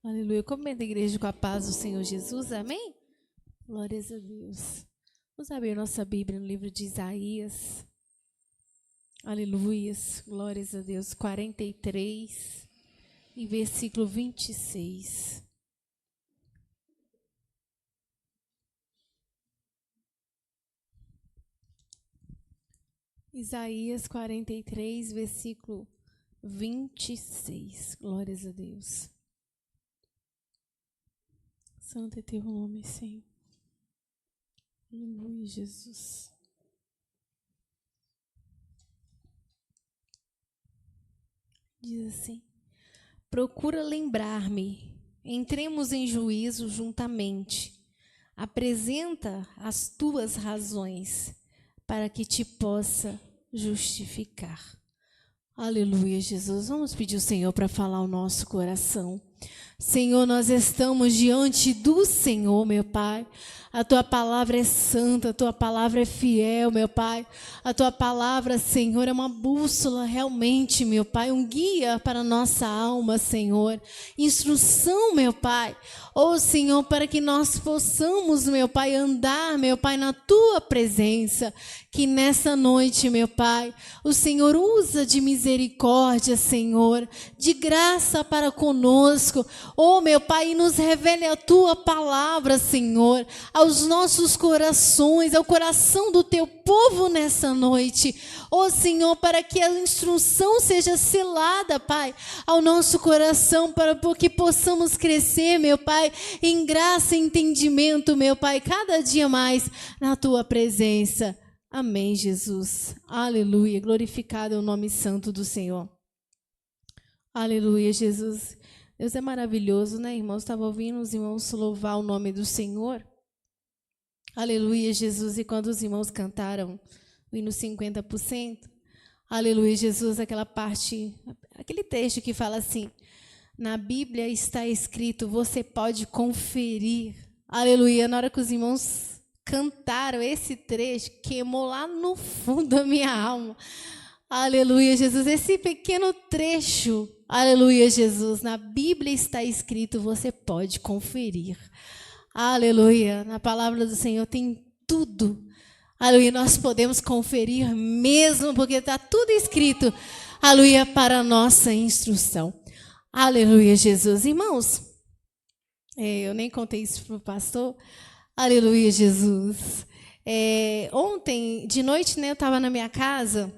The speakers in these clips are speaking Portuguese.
Aleluia. Cumprimento a igreja com a paz do Senhor Jesus. Amém? Glórias a Deus. Vamos abrir nossa Bíblia no livro de Isaías. Aleluia. Glórias a Deus. 43 e versículo 26. Isaías 43, versículo 26. Glórias a Deus. Santo é teu nome, Senhor. Aleluia, Jesus. Diz assim: procura lembrar-me, entremos em juízo juntamente. Apresenta as tuas razões, para que te possa justificar. Aleluia, Jesus. Vamos pedir ao Senhor para falar o nosso coração. Senhor, nós estamos diante do Senhor, meu Pai. A Tua palavra é santa, a Tua palavra é fiel, meu Pai. A Tua palavra, Senhor, é uma bússola realmente, meu Pai, um guia para a nossa alma, Senhor. Instrução, meu Pai. Oh, Senhor, para que nós possamos, meu Pai, andar, meu Pai, na Tua presença. Que nessa noite, meu Pai, o Senhor usa de misericórdia, Senhor, de graça para conosco. Oh, meu Pai, nos revele a Tua palavra, Senhor, aos nossos corações, ao coração do Teu povo nessa noite. Oh, Senhor, para que a instrução seja selada, Pai, ao nosso coração, para que possamos crescer, meu Pai, em graça e entendimento, meu Pai, cada dia mais na Tua presença. Amém, Jesus. Aleluia. Glorificado é o nome santo do Senhor. Aleluia, Jesus. Deus é maravilhoso, né, irmãos? Estava ouvindo os irmãos louvar o nome do Senhor. Aleluia, Jesus. E quando os irmãos cantaram o hino 50%, aleluia, Jesus, aquela parte, aquele texto que fala assim: na Bíblia está escrito, você pode conferir. Aleluia. Na hora que os irmãos cantaram esse trecho, queimou lá no fundo da minha alma. Aleluia, Jesus. Esse pequeno trecho, aleluia, Jesus, na Bíblia está escrito, você pode conferir. Aleluia. Na palavra do Senhor tem tudo. Aleluia. Nós podemos conferir mesmo, porque está tudo escrito. Aleluia, para a nossa instrução. Aleluia, Jesus. Irmãos, eu nem contei isso para o pastor. Aleluia, Jesus. Ontem, de noite, né, eu estava na minha casa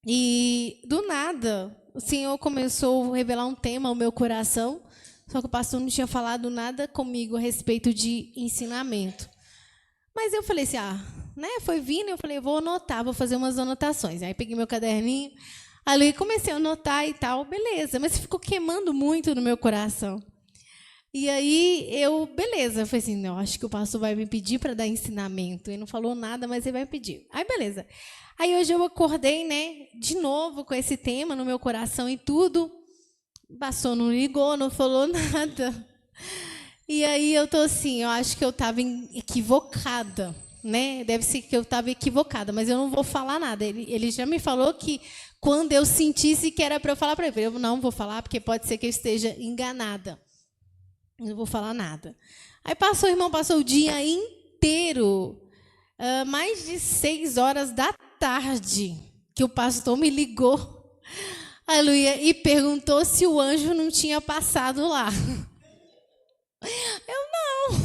e, do nada, o Senhor começou a revelar um tema ao meu coração, só que o pastor não tinha falado nada comigo a respeito de ensinamento. Mas eu falei assim, foi vindo, eu falei, vou anotar, vou fazer umas anotações. Aí peguei meu caderninho, ali comecei a anotar e tal, beleza, mas ficou queimando muito no meu coração. E aí, beleza, eu falei assim, não, acho que o pastor vai me pedir para dar ensinamento. Ele não falou nada, mas ele vai pedir. Aí, beleza. Aí, hoje eu acordei, né, de novo com esse tema no meu coração e tudo. O pastor não ligou, não falou nada. E aí, eu tô assim, eu acho que eu estava equivocada, né? Deve ser que eu estava equivocada, mas eu não vou falar nada. Ele já me falou que quando eu sentisse que era para eu falar para ele, eu não vou falar, porque pode ser que eu esteja enganada. Não vou falar nada. Aí o irmão passou o dia inteiro, mais de 6 horas da tarde, que o pastor me ligou, aleluia, e perguntou se o anjo não tinha passado lá. Eu não.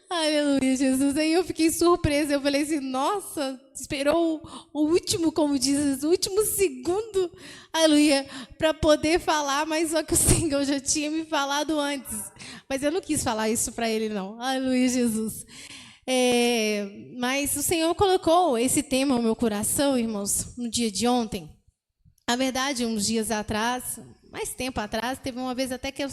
Aleluia, Jesus. Aí eu fiquei surpresa. Eu falei assim, nossa, esperou o último, como diz, o último segundo, aleluia, para poder falar, mas só que o Senhor já tinha me falado antes. Mas eu não quis falar isso para ele, não. Aleluia, Jesus. Mas o Senhor colocou esse tema no meu coração, irmãos, no dia de ontem. Na verdade, uns dias atrás, mais tempo atrás, teve uma vez até que eu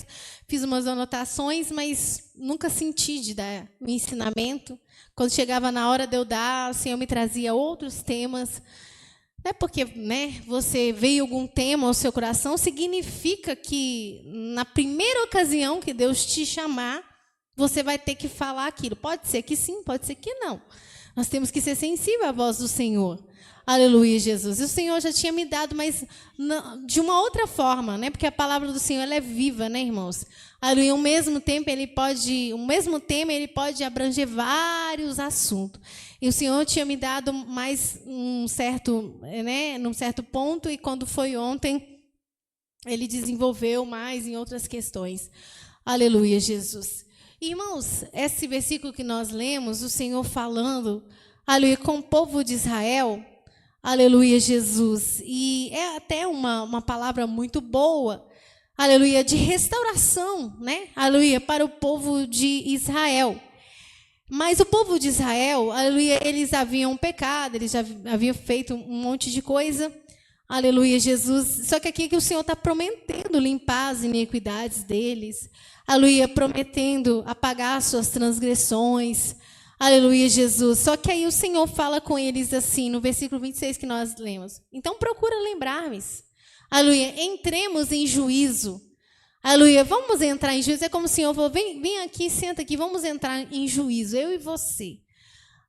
fiz umas anotações, mas nunca senti de dar o ensinamento. Quando chegava na hora de eu dar, o Senhor me trazia outros temas. Não é porque, né, você veio algum tema ao seu coração, significa que na primeira ocasião que Deus te chamar, você vai ter que falar aquilo. Pode ser que sim, pode ser que não. Nós temos que ser sensíveis à voz do Senhor. Aleluia, Jesus. E o Senhor já tinha me dado, mas de uma outra forma, né? Porque a palavra do Senhor ela é viva, né, irmãos? Aleluia. O mesmo tema ele pode abranger vários assuntos. E o Senhor tinha me dado mais num certo ponto, e quando foi ontem, ele desenvolveu mais em outras questões. Aleluia, Jesus. Irmãos, esse versículo que nós lemos, o Senhor falando, aleluia, com o povo de Israel, aleluia, Jesus. E é até uma palavra muito boa, aleluia, de restauração, né? Aleluia, para o povo de Israel. Mas o povo de Israel, aleluia, eles haviam pecado, eles já haviam feito um monte de coisa, aleluia, Jesus. Só que aqui que o Senhor está prometendo limpar as iniquidades deles, aleluia, prometendo apagar as suas transgressões, aleluia, Jesus. Só que aí o Senhor fala com eles assim, no versículo 26 que nós lemos. Então procura lembrar-me, aleluia, entremos em juízo. Aleluia, vamos entrar em juízo. É como o Senhor falou, vem aqui, senta aqui, vamos entrar em juízo, eu e você.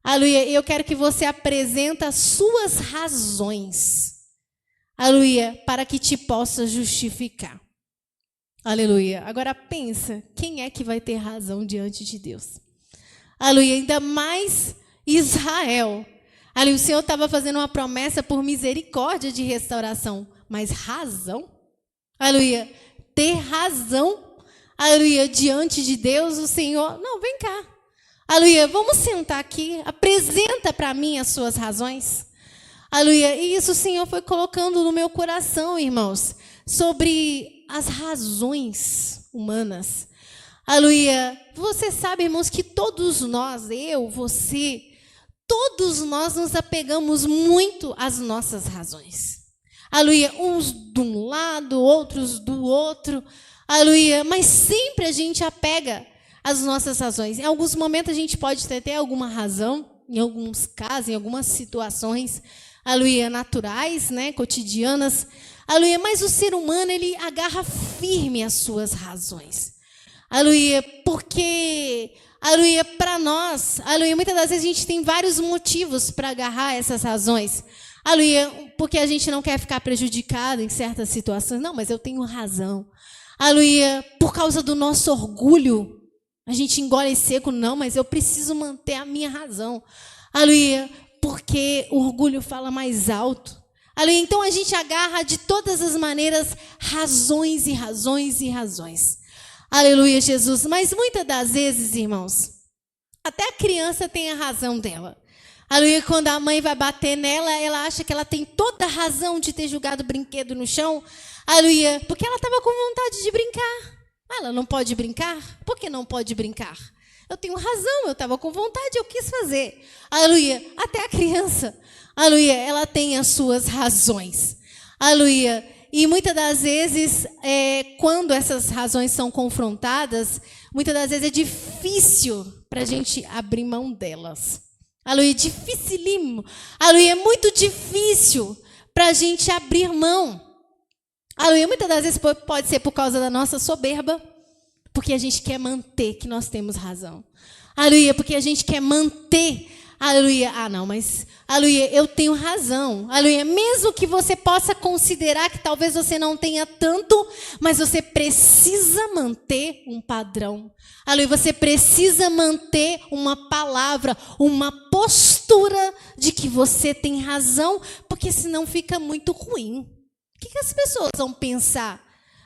Aleluia, eu quero que você apresente as suas razões. Aleluia, para que te possa justificar. Aleluia. Agora pensa, quem é que vai ter razão diante de Deus? Aleluia, ainda mais Israel. Aleluia, o Senhor estava fazendo uma promessa por misericórdia de restauração, mas razão? Aleluia, ter razão, aleluia, diante de Deus, o Senhor, não, vem cá, aleluia, vamos sentar aqui, apresenta para mim as suas razões, aleluia, e isso o Senhor foi colocando no meu coração, irmãos, sobre as razões humanas, aleluia. Você sabe, irmãos, que todos nós, eu, você, todos nós nos apegamos muito às nossas razões. Aleluia, uns de um lado, outros do outro, aleluia, mas sempre a gente apega às nossas razões. Em alguns momentos a gente pode ter até alguma razão, em alguns casos, em algumas situações, aleluia, naturais, né, cotidianas, aleluia, mas o ser humano, ele agarra firme as suas razões, aleluia, porque, aleluia, para nós, aleluia, muitas das vezes a gente tem vários motivos para agarrar essas razões. Aleluia, porque a gente não quer ficar prejudicado em certas situações. Não, mas eu tenho razão. Aleluia, por causa do nosso orgulho, a gente engole seco. Não, mas eu preciso manter a minha razão. Aleluia, porque o orgulho fala mais alto. Aleluia, então a gente agarra de todas as maneiras razões e razões e razões. Aleluia, Jesus. Mas muitas das vezes, irmãos, até a criança tem a razão dela. Aleluia, quando a mãe vai bater nela, ela acha que ela tem toda a razão de ter jogado o brinquedo no chão. Aleluia, porque ela estava com vontade de brincar. Ela não pode brincar? Por que não pode brincar? Eu tenho razão, eu estava com vontade, eu quis fazer. Aleluia, até a criança, aleluia, ela tem as suas razões. Aleluia, e muitas das vezes, quando essas razões são confrontadas, muitas das vezes é difícil para a gente abrir mão delas. Aleluia, dificílimo. Aleluia, é muito difícil para a gente abrir mão. Aleluia, muitas das vezes pode ser por causa da nossa soberba, porque a gente quer manter que nós temos razão. Aleluia, porque a gente quer manter. Aleluia, não, mas, aleluia, eu tenho razão. Aleluia, mesmo que você possa considerar que talvez você não tenha tanto, mas você precisa manter um padrão. Aleluia, você precisa manter uma palavra, uma postura de que você tem razão, porque senão fica muito ruim. O que as pessoas vão pensar?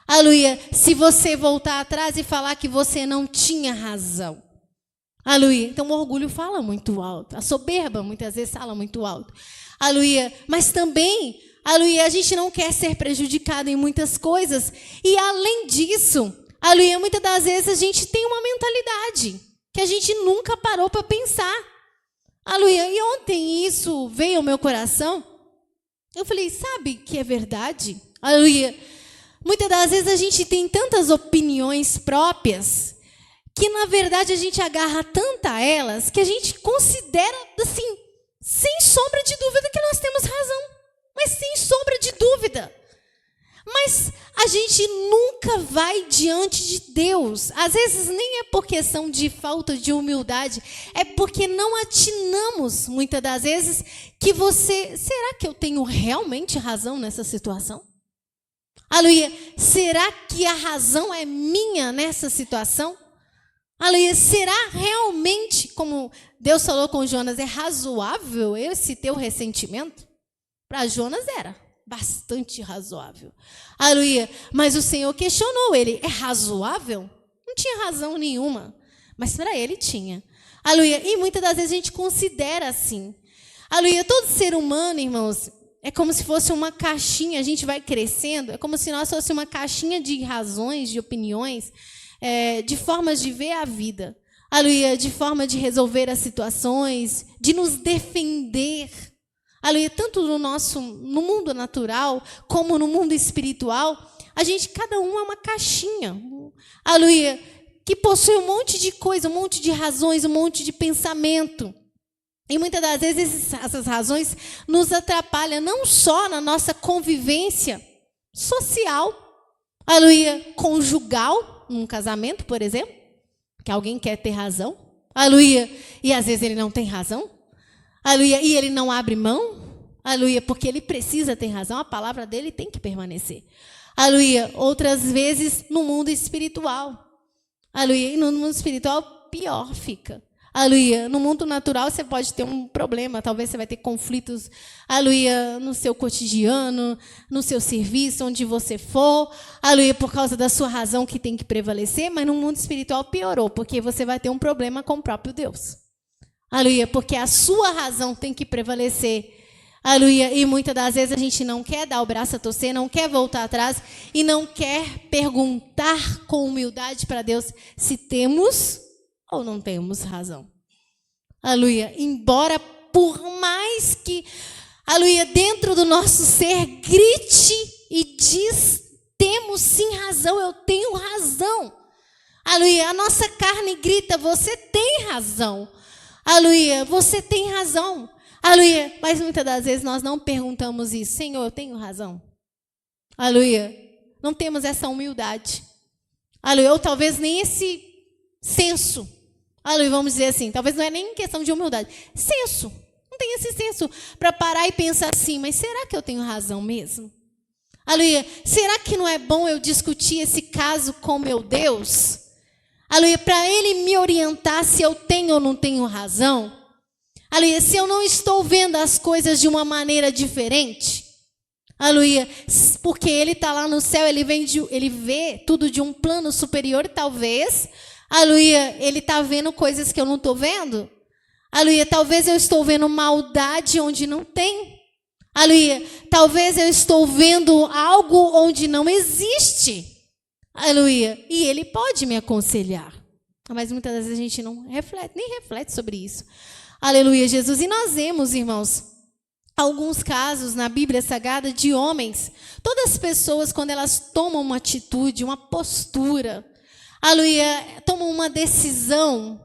Aleluia, se você voltar atrás e falar que você não tinha razão. Aleluia, então o orgulho fala muito alto, a soberba muitas vezes fala muito alto. Aleluia, mas também, aleluia, a gente não quer ser prejudicado em muitas coisas. E além disso, aleluia, muitas das vezes a gente tem uma mentalidade que a gente nunca parou para pensar. Aleluia, e ontem isso veio ao meu coração. Eu falei, sabe que é verdade? Aleluia, muitas das vezes a gente tem tantas opiniões próprias que, na verdade, a gente agarra tanto a elas que a gente considera, assim, sem sombra de dúvida que nós temos razão. Mas sem sombra de dúvida. Mas a gente nunca vai diante de Deus. Às vezes nem é por questão de falta de humildade, é porque não atinamos, muitas das vezes, que será que eu tenho realmente razão nessa situação? Aleluia, será que a razão é minha nessa situação? Aleluia, será realmente, como Deus falou com Jonas, é razoável esse teu ressentimento? Para Jonas era bastante razoável. Aleluia. Mas o Senhor questionou ele. É razoável? Não tinha razão nenhuma. Mas para ele tinha. Aleluia. E muitas das vezes a gente considera assim. Aleluia. Todo ser humano, irmãos, é como se fosse uma caixinha. A gente vai crescendo. É como se nós fosse uma caixinha de razões, de opiniões, de formas de ver a vida. Aleluia. De forma de resolver as situações, de nos defender. Aleluia, tanto no mundo natural, como no mundo espiritual, cada um é uma caixinha, aleluia, que possui um monte de coisa, um monte de razões, um monte de pensamento. E muitas das vezes essas razões nos atrapalham não só na nossa convivência social, aleluia, conjugal, num casamento, por exemplo, que alguém quer ter razão, aleluia, e às vezes ele não tem razão. Aleluia, e ele não abre mão, aleluia, porque ele precisa ter razão, a palavra dele tem que permanecer. Aleluia, outras vezes no mundo espiritual. Aleluia, e no mundo espiritual pior fica. Aleluia, no mundo natural você pode ter um problema, talvez você vai ter conflitos, aleluia, no seu cotidiano, no seu serviço, onde você for, aleluia, por causa da sua razão que tem que prevalecer, mas no mundo espiritual piorou, porque você vai ter um problema com o próprio Deus. Aleluia, porque a sua razão tem que prevalecer. Aleluia, e muitas das vezes a gente não quer dar o braço a torcer, não quer voltar atrás e não quer perguntar com humildade para Deus se temos ou não temos razão. Aleluia, embora por mais que, aleluia, dentro do nosso ser grite e diz, temos sim razão, eu tenho razão. Aleluia, a nossa carne grita, você tem razão. Aleluia, você tem razão. Aleluia, mas muitas das vezes nós não perguntamos isso. Senhor, eu tenho razão. Aleluia, não temos essa humildade. Aleluia, ou talvez nem esse senso. Aleluia, vamos dizer assim, talvez não é nem questão de humildade. Senso, não tem esse senso para parar e pensar assim, mas será que eu tenho razão mesmo? Aleluia, será que não é bom eu discutir esse caso com meu Deus? Aleluia, para Ele me orientar se eu tenho ou não tenho razão. Aleluia, se eu não estou vendo as coisas de uma maneira diferente. Aleluia, porque Ele está lá no céu, Ele vê tudo de um plano superior, talvez. Aleluia, Ele está vendo coisas que eu não estou vendo. Aleluia, talvez eu estou vendo maldade onde não tem. Aleluia, talvez eu estou vendo algo onde não existe. Aleluia, e Ele pode me aconselhar. Mas muitas vezes a gente não reflete, nem reflete sobre isso. Aleluia, Jesus. E nós vemos, irmãos, alguns casos na Bíblia Sagrada de homens. Todas as pessoas, quando elas tomam uma atitude, uma postura, aleluia, tomam uma decisão,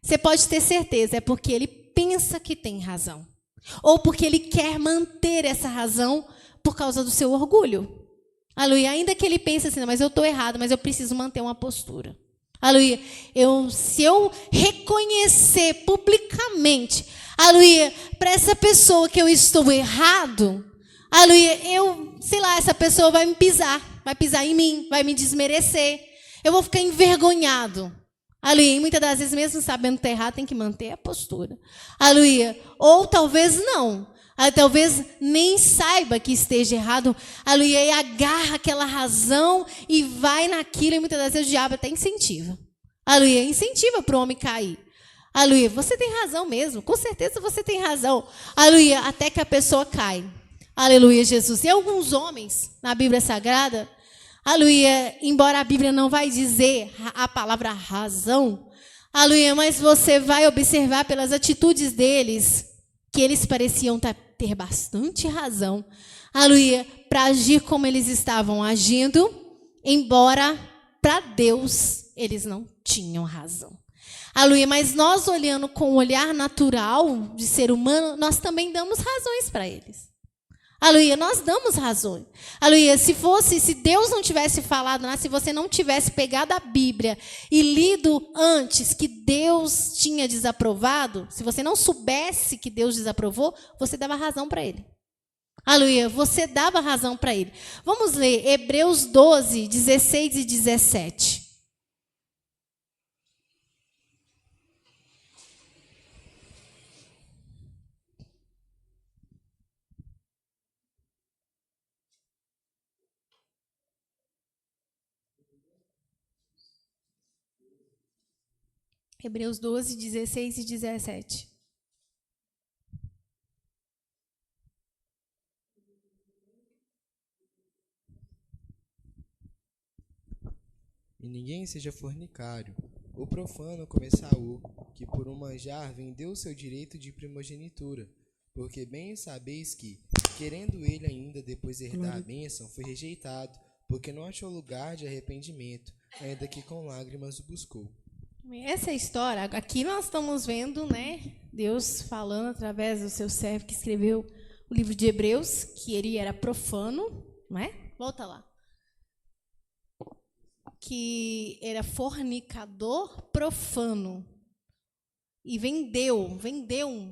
você pode ter certeza, é porque ele pensa que tem razão. Ou porque ele quer manter essa razão por causa do seu orgulho. Aleluia, ainda que ele pense assim, mas eu estou errado, mas eu preciso manter uma postura. Aleluia, se eu reconhecer publicamente, aleluia, para essa pessoa que eu estou errado, aleluia, essa pessoa vai pisar em mim, vai me desmerecer, eu vou ficar envergonhado. Aleluia, e muitas das vezes, mesmo sabendo que está errado, tem que manter a postura. Aleluia, ou talvez não. Talvez nem saiba que esteja errado, aleluia, e agarra aquela razão e vai naquilo, e muitas das vezes o diabo até incentiva. Aleluia, incentiva para o homem cair. Aleluia, você tem razão mesmo, com certeza você tem razão. Aleluia, até que a pessoa cai. Aleluia, Jesus. E alguns homens na Bíblia Sagrada, aleluia, embora a Bíblia não vai dizer a palavra razão, aleluia, mas você vai observar pelas atitudes deles, que eles pareciam ter bastante razão, aleluia, para agir como eles estavam agindo, embora para Deus eles não tinham razão. Aleluia, mas nós olhando com o olhar natural de ser humano, nós também damos razões para eles. Aleluia, nós damos razões. Aleluia, se Deus não tivesse falado nada, se você não tivesse pegado a Bíblia e lido antes que Deus tinha desaprovado, se você não soubesse que Deus desaprovou, você dava razão para ele. Aleluia, você dava razão para ele. Vamos ler Hebreus 12, 16 e 17. Hebreus 12, 16 e 17. E ninguém seja fornicário, ou profano como Esaú, que por um manjar vendeu o seu direito de primogenitura, porque bem sabeis que, querendo ele ainda depois herdar a bênção, foi rejeitado, porque não achou lugar de arrependimento, ainda que com lágrimas o buscou. Essa é a história. Aqui nós estamos vendo, né, Deus falando através do seu servo que escreveu o livro de Hebreus, que ele era profano, não é? Volta lá. Que era fornicador profano. E vendeu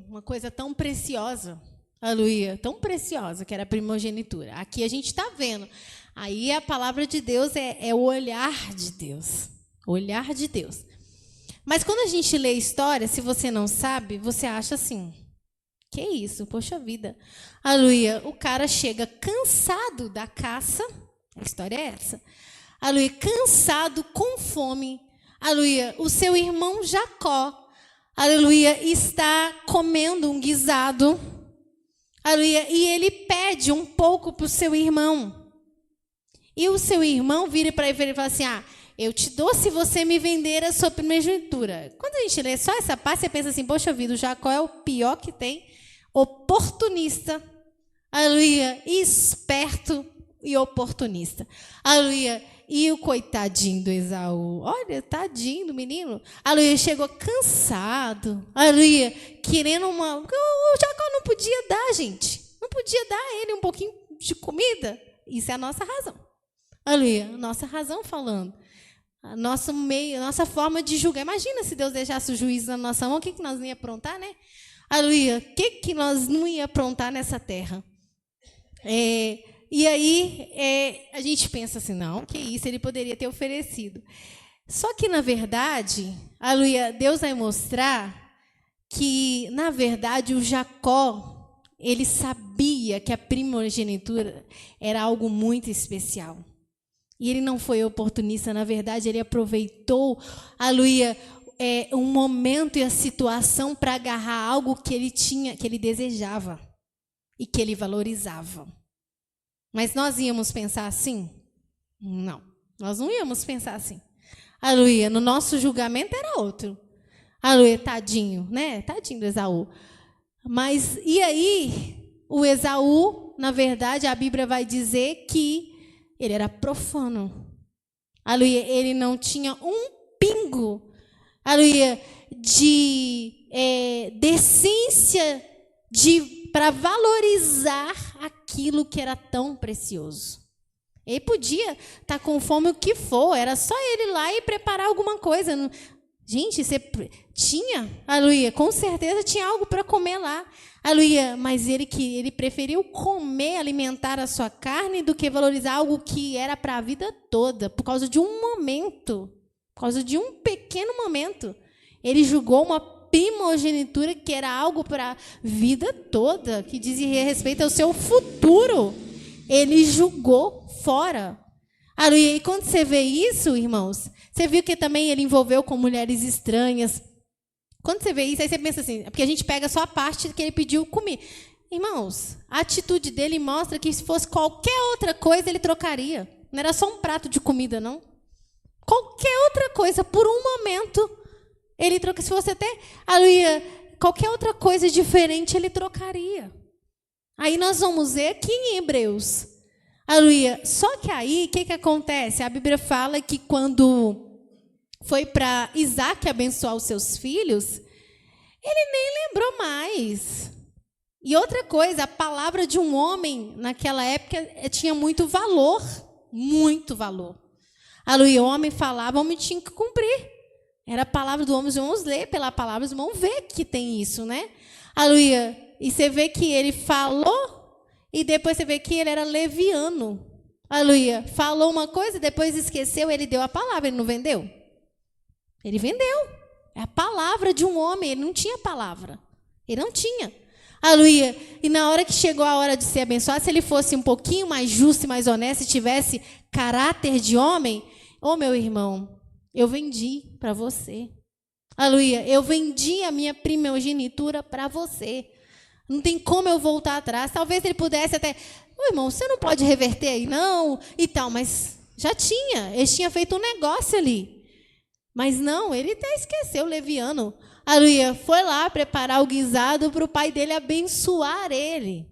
uma coisa tão preciosa. Aleluia, tão preciosa, que era a primogenitura. Aqui a gente está vendo. Aí a palavra de Deus é o olhar de Deus. O olhar de Deus. Mas quando a gente lê a história, se você não sabe, você acha assim, que isso, poxa vida. Aleluia, o cara chega cansado da caça, a história é essa. Aleluia, cansado, com fome. Aleluia, o seu irmão Jacó, aleluia, está comendo um guisado. Aleluia, e ele pede um pouco para o seu irmão. E o seu irmão vira para ele e fala assim, eu te dou se você me vender a sua primogenitura. Quando a gente lê só essa parte, você pensa assim, poxa vida, o Jacó é o pior que tem, oportunista, aleluia, esperto e oportunista. Aleluia, e o coitadinho do Esaú, olha, tadinho do menino, aleluia, chegou cansado, aleluia, querendo uma... O Jacó não podia dar, gente, não podia dar a ele um pouquinho de comida. Isso é a nossa razão. Aleluia, nossa razão falando. A nossa forma de julgar. Imagina se Deus deixasse o juízo na nossa mão, o que nós não ia aprontar, né? Aleluia, o que nós não ia aprontar nessa terra? E aí a gente pensa assim, não, que isso, ele poderia ter oferecido. Só que, na verdade, aleluia, Deus vai mostrar que, na verdade, o Jacó, ele sabia que a primogenitura era algo muito especial. E ele não foi oportunista, na verdade, ele aproveitou, aleluia, um momento e a situação para agarrar algo que ele tinha, que ele desejava e que ele valorizava. Mas nós íamos pensar assim? Não, nós não íamos pensar assim. Aleluia, no nosso julgamento era outro. Aleluia, tadinho, né? Tadinho do Esaú. Mas, e aí, o Esaú, na verdade, a Bíblia vai dizer que ele era profano. Aleluia, ele não tinha um pingo, aleluia, de decência para valorizar aquilo que era tão precioso. Ele podia estar com fome o que for, era só ele ir lá e preparar alguma coisa. Gente, você tinha, aleluia, com certeza tinha algo para comer lá. Aleluia, mas ele preferiu comer, alimentar a sua carne do que valorizar algo que era para a vida toda, por causa de um momento, por causa de um pequeno momento. Ele julgou uma primogenitura que era algo para a vida toda, que dizia respeito ao seu futuro. Ele julgou fora. Aleluia, e quando você vê isso, irmãos, você viu que também ele envolveu com mulheres estranhas. Quando você vê isso, aí você pensa assim, porque a gente pega só a parte que ele pediu comer. Irmãos, a atitude dele mostra que se fosse qualquer outra coisa, ele trocaria. Não era só um prato de comida, não. Qualquer outra coisa, por um momento, ele troca. Se fosse até, aleluia, qualquer outra coisa diferente, ele trocaria. Aí nós vamos ver aqui em Hebreus. Aleluia. Só que aí, o que acontece? A Bíblia fala que quando foi para Isaac abençoar os seus filhos, ele nem lembrou mais. E outra coisa, a palavra de um homem naquela época tinha muito valor, muito valor. Aleluia, o homem falava, o homem tinha que cumprir. Era a palavra do homem, os irmãos ler pela palavra, os irmãos ver que tem isso, né? Aleluia, e você vê que ele falou e depois você vê que ele era leviano. Aleluia, falou uma coisa, depois esqueceu, ele deu a palavra, ele não vendeu? Ele vendeu. É a palavra de um homem, ele não tinha palavra. Ele não tinha. Aleluia. E na hora que chegou a hora de ser abençoado, se ele fosse um pouquinho mais justo e mais honesto, e tivesse caráter de homem, ô meu irmão, eu vendi para você. Aleluia. Eu vendi a minha primogenitura para você. Não tem como eu voltar atrás. Talvez ele pudesse até, ô irmão, você não pode reverter aí não, e tal, mas já tinha. Ele tinha feito um negócio ali. Mas não, ele até esqueceu, leviano. Aleluia, foi lá preparar o guisado para o pai dele abençoar ele.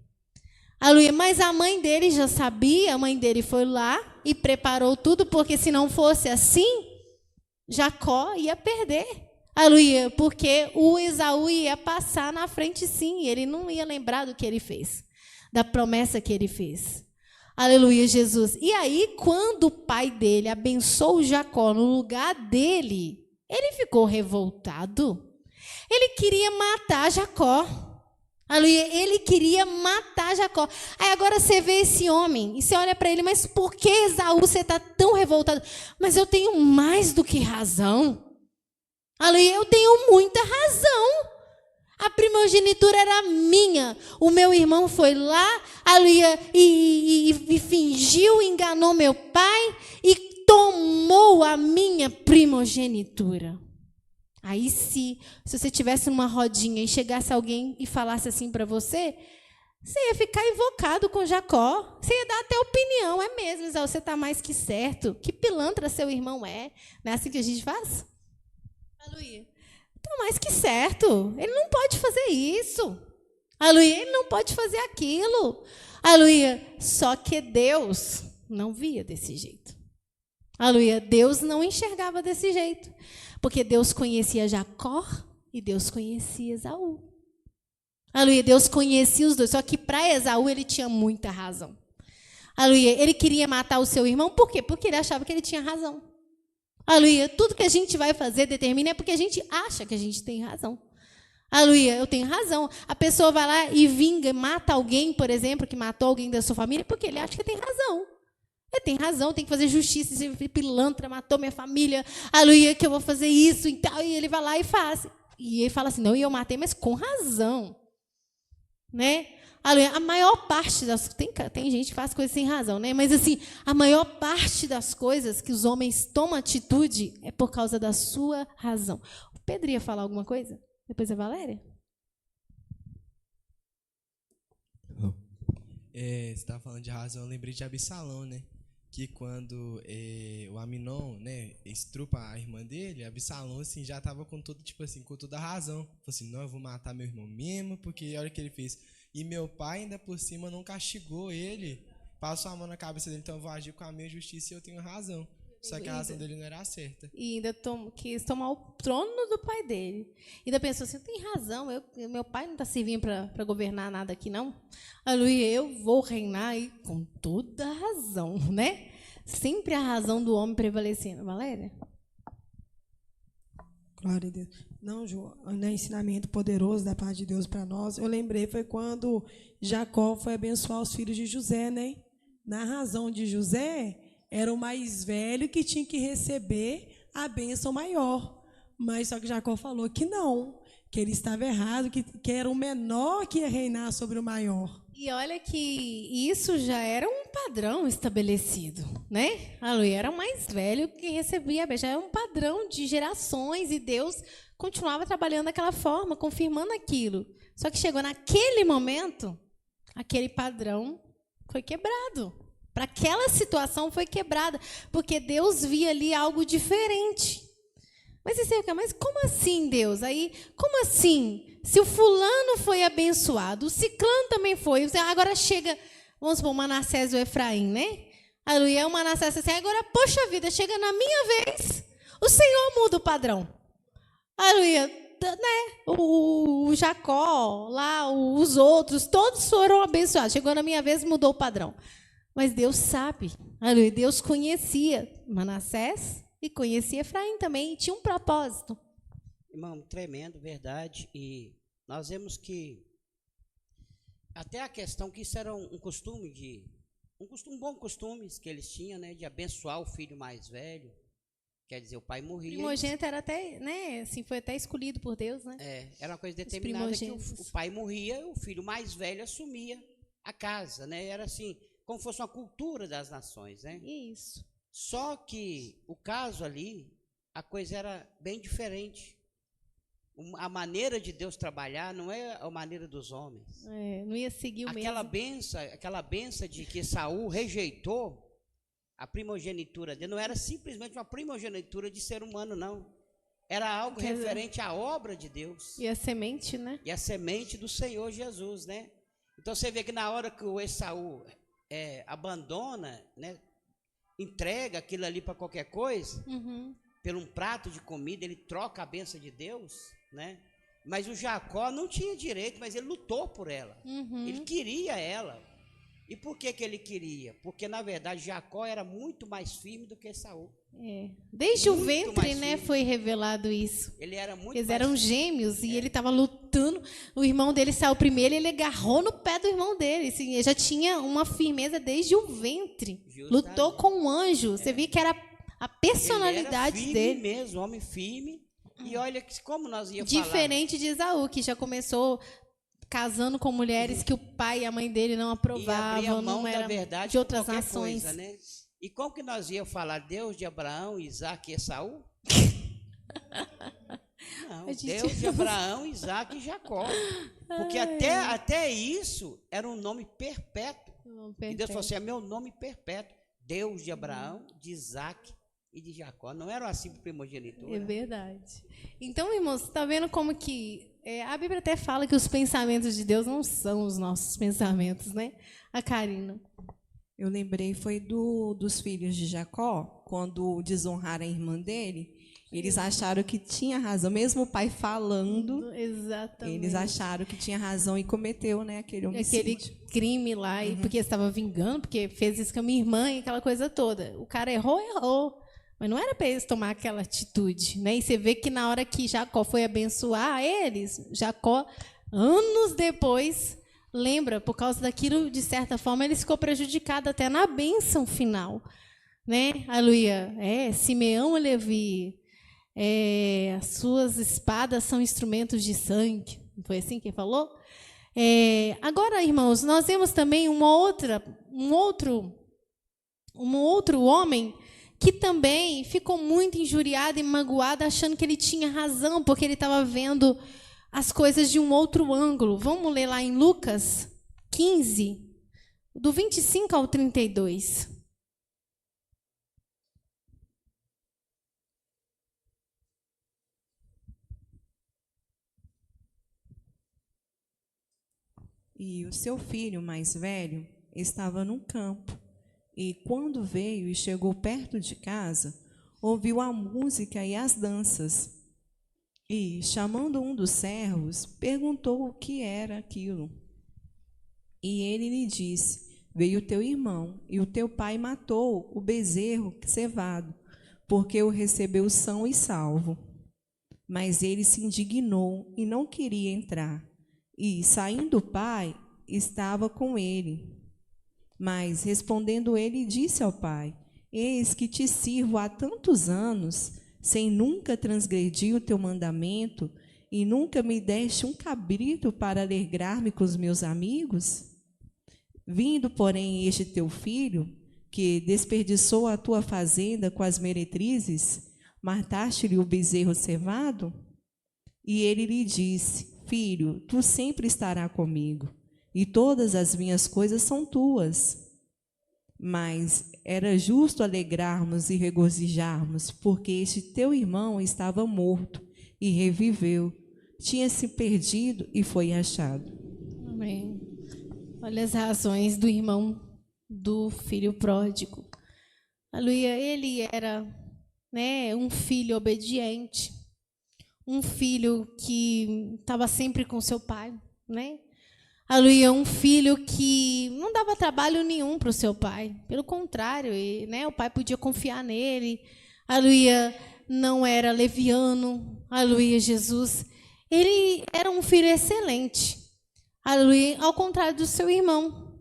Aleluia, mas a mãe dele já sabia, a mãe dele foi lá e preparou tudo, porque se não fosse assim, Jacó ia perder. Aleluia, porque o Esaú ia passar na frente sim, ele não ia lembrar do que ele fez, da promessa que ele fez. Aleluia, Jesus. E aí, quando o pai dele abençoou Jacó no lugar dele, ele ficou revoltado. Ele queria matar Jacó. Aleluia, ele queria matar Jacó. Aí agora você vê esse homem e você olha para ele, mas por que, Esaú, você está tão revoltado? Mas eu tenho mais do que razão. Aleluia, eu tenho muita razão. A primogenitura era minha. O meu irmão foi lá, aleluia, e fingiu, enganou meu pai e tomou a minha primogenitura. Aí se você tivesse numa rodinha e chegasse alguém e falasse assim para você, você ia ficar invocado com Jacó. Você ia dar até opinião, é mesmo, Esaú, você está mais que certo. Que pilantra seu irmão é. Não é assim que a gente faz? Aleluia. Está mais que certo. Ele não pode fazer isso. Aleluia, ele não pode fazer aquilo. Aleluia. Só que Deus não via desse jeito. Aleluia, Deus não enxergava desse jeito. Porque Deus conhecia Jacó e Deus conhecia Esaú. Aleluia, Deus conhecia os dois. Só que para Esaú ele tinha muita razão. Aleluia, ele queria matar o seu irmão. Por quê? Porque ele achava que ele tinha razão. Aleluia, tudo que a gente vai fazer determina é porque a gente acha que a gente tem razão. Aleluia, eu tenho razão. A pessoa vai lá e vinga, mata alguém, por exemplo, que matou alguém da sua família, porque ele acha que tem razão. Ele tem razão, tem que fazer justiça, esse pilantra matou minha família, aleluia, que eu vou fazer isso e tal, e ele vai lá e faz. E ele fala assim, não, eu matei, mas com razão. Né? Aleluia, a maior parte das... Tem gente que faz coisas sem razão, né? Mas assim, a maior parte das coisas que os homens tomam atitude é por causa da sua razão. O Pedro ia falar alguma coisa? Depois a Valéria? Você estava falando de razão, eu lembrei de Absalão, né? Que quando o Aminon, né, estrupa a irmã dele, Absalão, assim, já estava com todo, tipo assim, com toda a razão. Falou assim, não, eu vou matar meu irmão mesmo, porque olha o que ele fez. E meu pai, ainda por cima, não castigou ele, passou a mão na cabeça dele, então eu vou agir com a minha justiça e eu tenho razão. Só que a razão dele não era certa. E ainda quis tomar o trono do pai dele. Ainda pensou assim, tem razão, meu pai não está servindo para governar nada aqui, não. Aleluia, eu vou reinar aí com toda a razão, né? Sempre a razão do homem prevalecendo. Valéria? Glória a Deus. Não, João, né, ensinamento poderoso da parte de Deus para nós. Eu lembrei, foi quando Jacó foi abençoar os filhos de José, né? Na razão de José, era o mais velho que tinha que receber a bênção maior. Mas só que Jacó falou que não, que ele estava errado, que era o menor que ia reinar sobre o maior. E olha que isso já era um padrão estabelecido, né? Aleluia, era o mais velho que recebia a bênção. Já era um padrão de gerações e Deus continuava trabalhando daquela forma, confirmando aquilo. Só que chegou naquele momento, aquele padrão foi quebrado. Para aquela situação foi quebrada, porque Deus via ali algo diferente. Mas você fica, mas como assim, Deus? Aí, como assim? Se o fulano foi abençoado, o ciclano também foi, agora chega, vamos supor, o Manassés e o Efraim, né? Aleluia, o Manassés assim, agora, poxa vida, chega na minha vez, o Senhor muda o padrão. Aleluia, né, o Jacó, lá, os outros, todos foram abençoados. Chegou na minha vez, mudou o padrão. Mas Deus sabe, aleluia, Deus conhecia Manassés e conhecia Efraim também, e tinha um propósito. Irmão, tremendo, verdade. E nós vemos que até a questão que isso era um costume um bom costume que eles tinham, né, de abençoar o filho mais velho. Quer dizer, o pai morria. O primogênito era até, né, assim, foi até escolhido por Deus, né? Era uma coisa determinada que o pai morria, o filho mais velho assumia a casa, né? Era assim, como fosse uma cultura das nações, né? Isso. Só que o caso ali, a coisa era bem diferente. A maneira de Deus trabalhar não é a maneira dos homens. Não ia seguir o mesmo. Aquela benção de que Saul rejeitou a primogenitura dele, não era simplesmente uma primogenitura de ser humano, não. Era algo referente à obra de Deus. E a semente, né? E a semente do Senhor Jesus, né? Então você vê que na hora que o Esaú abandona, né, entrega aquilo ali para qualquer coisa, por um prato de comida, ele troca a bênção de Deus, né? Mas o Jacó não tinha direito, mas ele lutou por ela. Ele queria ela. E por que ele queria? Porque, na verdade, Jacó era muito mais firme do que Esaú. Desde muito o ventre, né, foi revelado isso. Ele era muito Eles eram gêmeos e ele estava lutando. O irmão dele saiu primeiro e ele agarrou no pé do irmão dele. Assim, ele já tinha uma firmeza desde o ventre. Justamente. Lutou com um anjo. Você via que era a personalidade ele era dele. Firme mesmo, homem firme. E olha como nós íamos diferente de Esaú, que já começou casando com mulheres que o pai e a mãe dele não aprovavam, não era verdade, de outras nações. Coisa, né? E como que nós íamos falar Deus de Abraão, Isaac e Esaú? Não, Deus de Abraão, Isaac e Jacó. Porque até isso era um nome perpétuo. E Deus falou assim, é meu nome perpétuo. Deus de Abraão, de Isaac e de Jacó. Não era assim primogenitura. É verdade. Então, irmãos, você está vendo como que a Bíblia até fala que os pensamentos de Deus não são os nossos pensamentos, né? A Karina. Eu lembrei, foi dos filhos de Jacó, quando desonraram a irmã dele, eles acharam que tinha razão, mesmo o pai falando, exatamente, eles acharam que tinha razão e cometeu, né, aquele homicídio. Aquele crime lá, e porque estava vingando, porque fez isso com a minha irmã e aquela coisa toda. O cara errou. Mas não era para eles tomar aquela atitude, né? E você vê que na hora que Jacó foi abençoar eles, Jacó, anos depois, lembra, por causa daquilo, de certa forma, ele ficou prejudicado até na bênção final, né? Aleluia. Simeão e Levi, as suas espadas são instrumentos de sangue. Não foi assim que ele falou? Agora, irmãos, nós vemos também um outro homem que também ficou muito injuriado e magoado, achando que ele tinha razão, porque ele estava vendo as coisas de um outro ângulo. Vamos ler lá em Lucas 15, do 25 ao 32. E o seu filho mais velho estava no campo. E quando veio e chegou perto de casa, ouviu a música e as danças. E, chamando um dos servos, perguntou o que era aquilo. E ele lhe disse, veio teu irmão, e o teu pai matou o bezerro cevado, porque o recebeu são e salvo. Mas ele se indignou e não queria entrar. E, saindo o pai, estava com ele. Mas, respondendo ele, disse ao pai, eis que te sirvo há tantos anos, sem nunca transgredir o teu mandamento, e nunca me deste um cabrito para alegrar-me com os meus amigos? Vindo, porém, este teu filho, que desperdiçou a tua fazenda com as meretrizes, mataste-lhe o bezerro cevado? E ele lhe disse, filho, tu sempre estarás comigo, e todas as minhas coisas são tuas. Mas era justo alegrarmos e regozijarmos, porque este teu irmão estava morto e reviveu, tinha se perdido e foi achado. Amém. Olha as razões do irmão do filho pródigo. Aleluia, ele era, né, um filho obediente, um filho que estava sempre com seu pai, né? Aleluia, um filho que não dava trabalho nenhum para o seu pai. Pelo contrário, né, o pai podia confiar nele. Aleluia, não era leviano. Aleluia, Jesus. Ele era um filho excelente. Aleluia, ao contrário do seu irmão,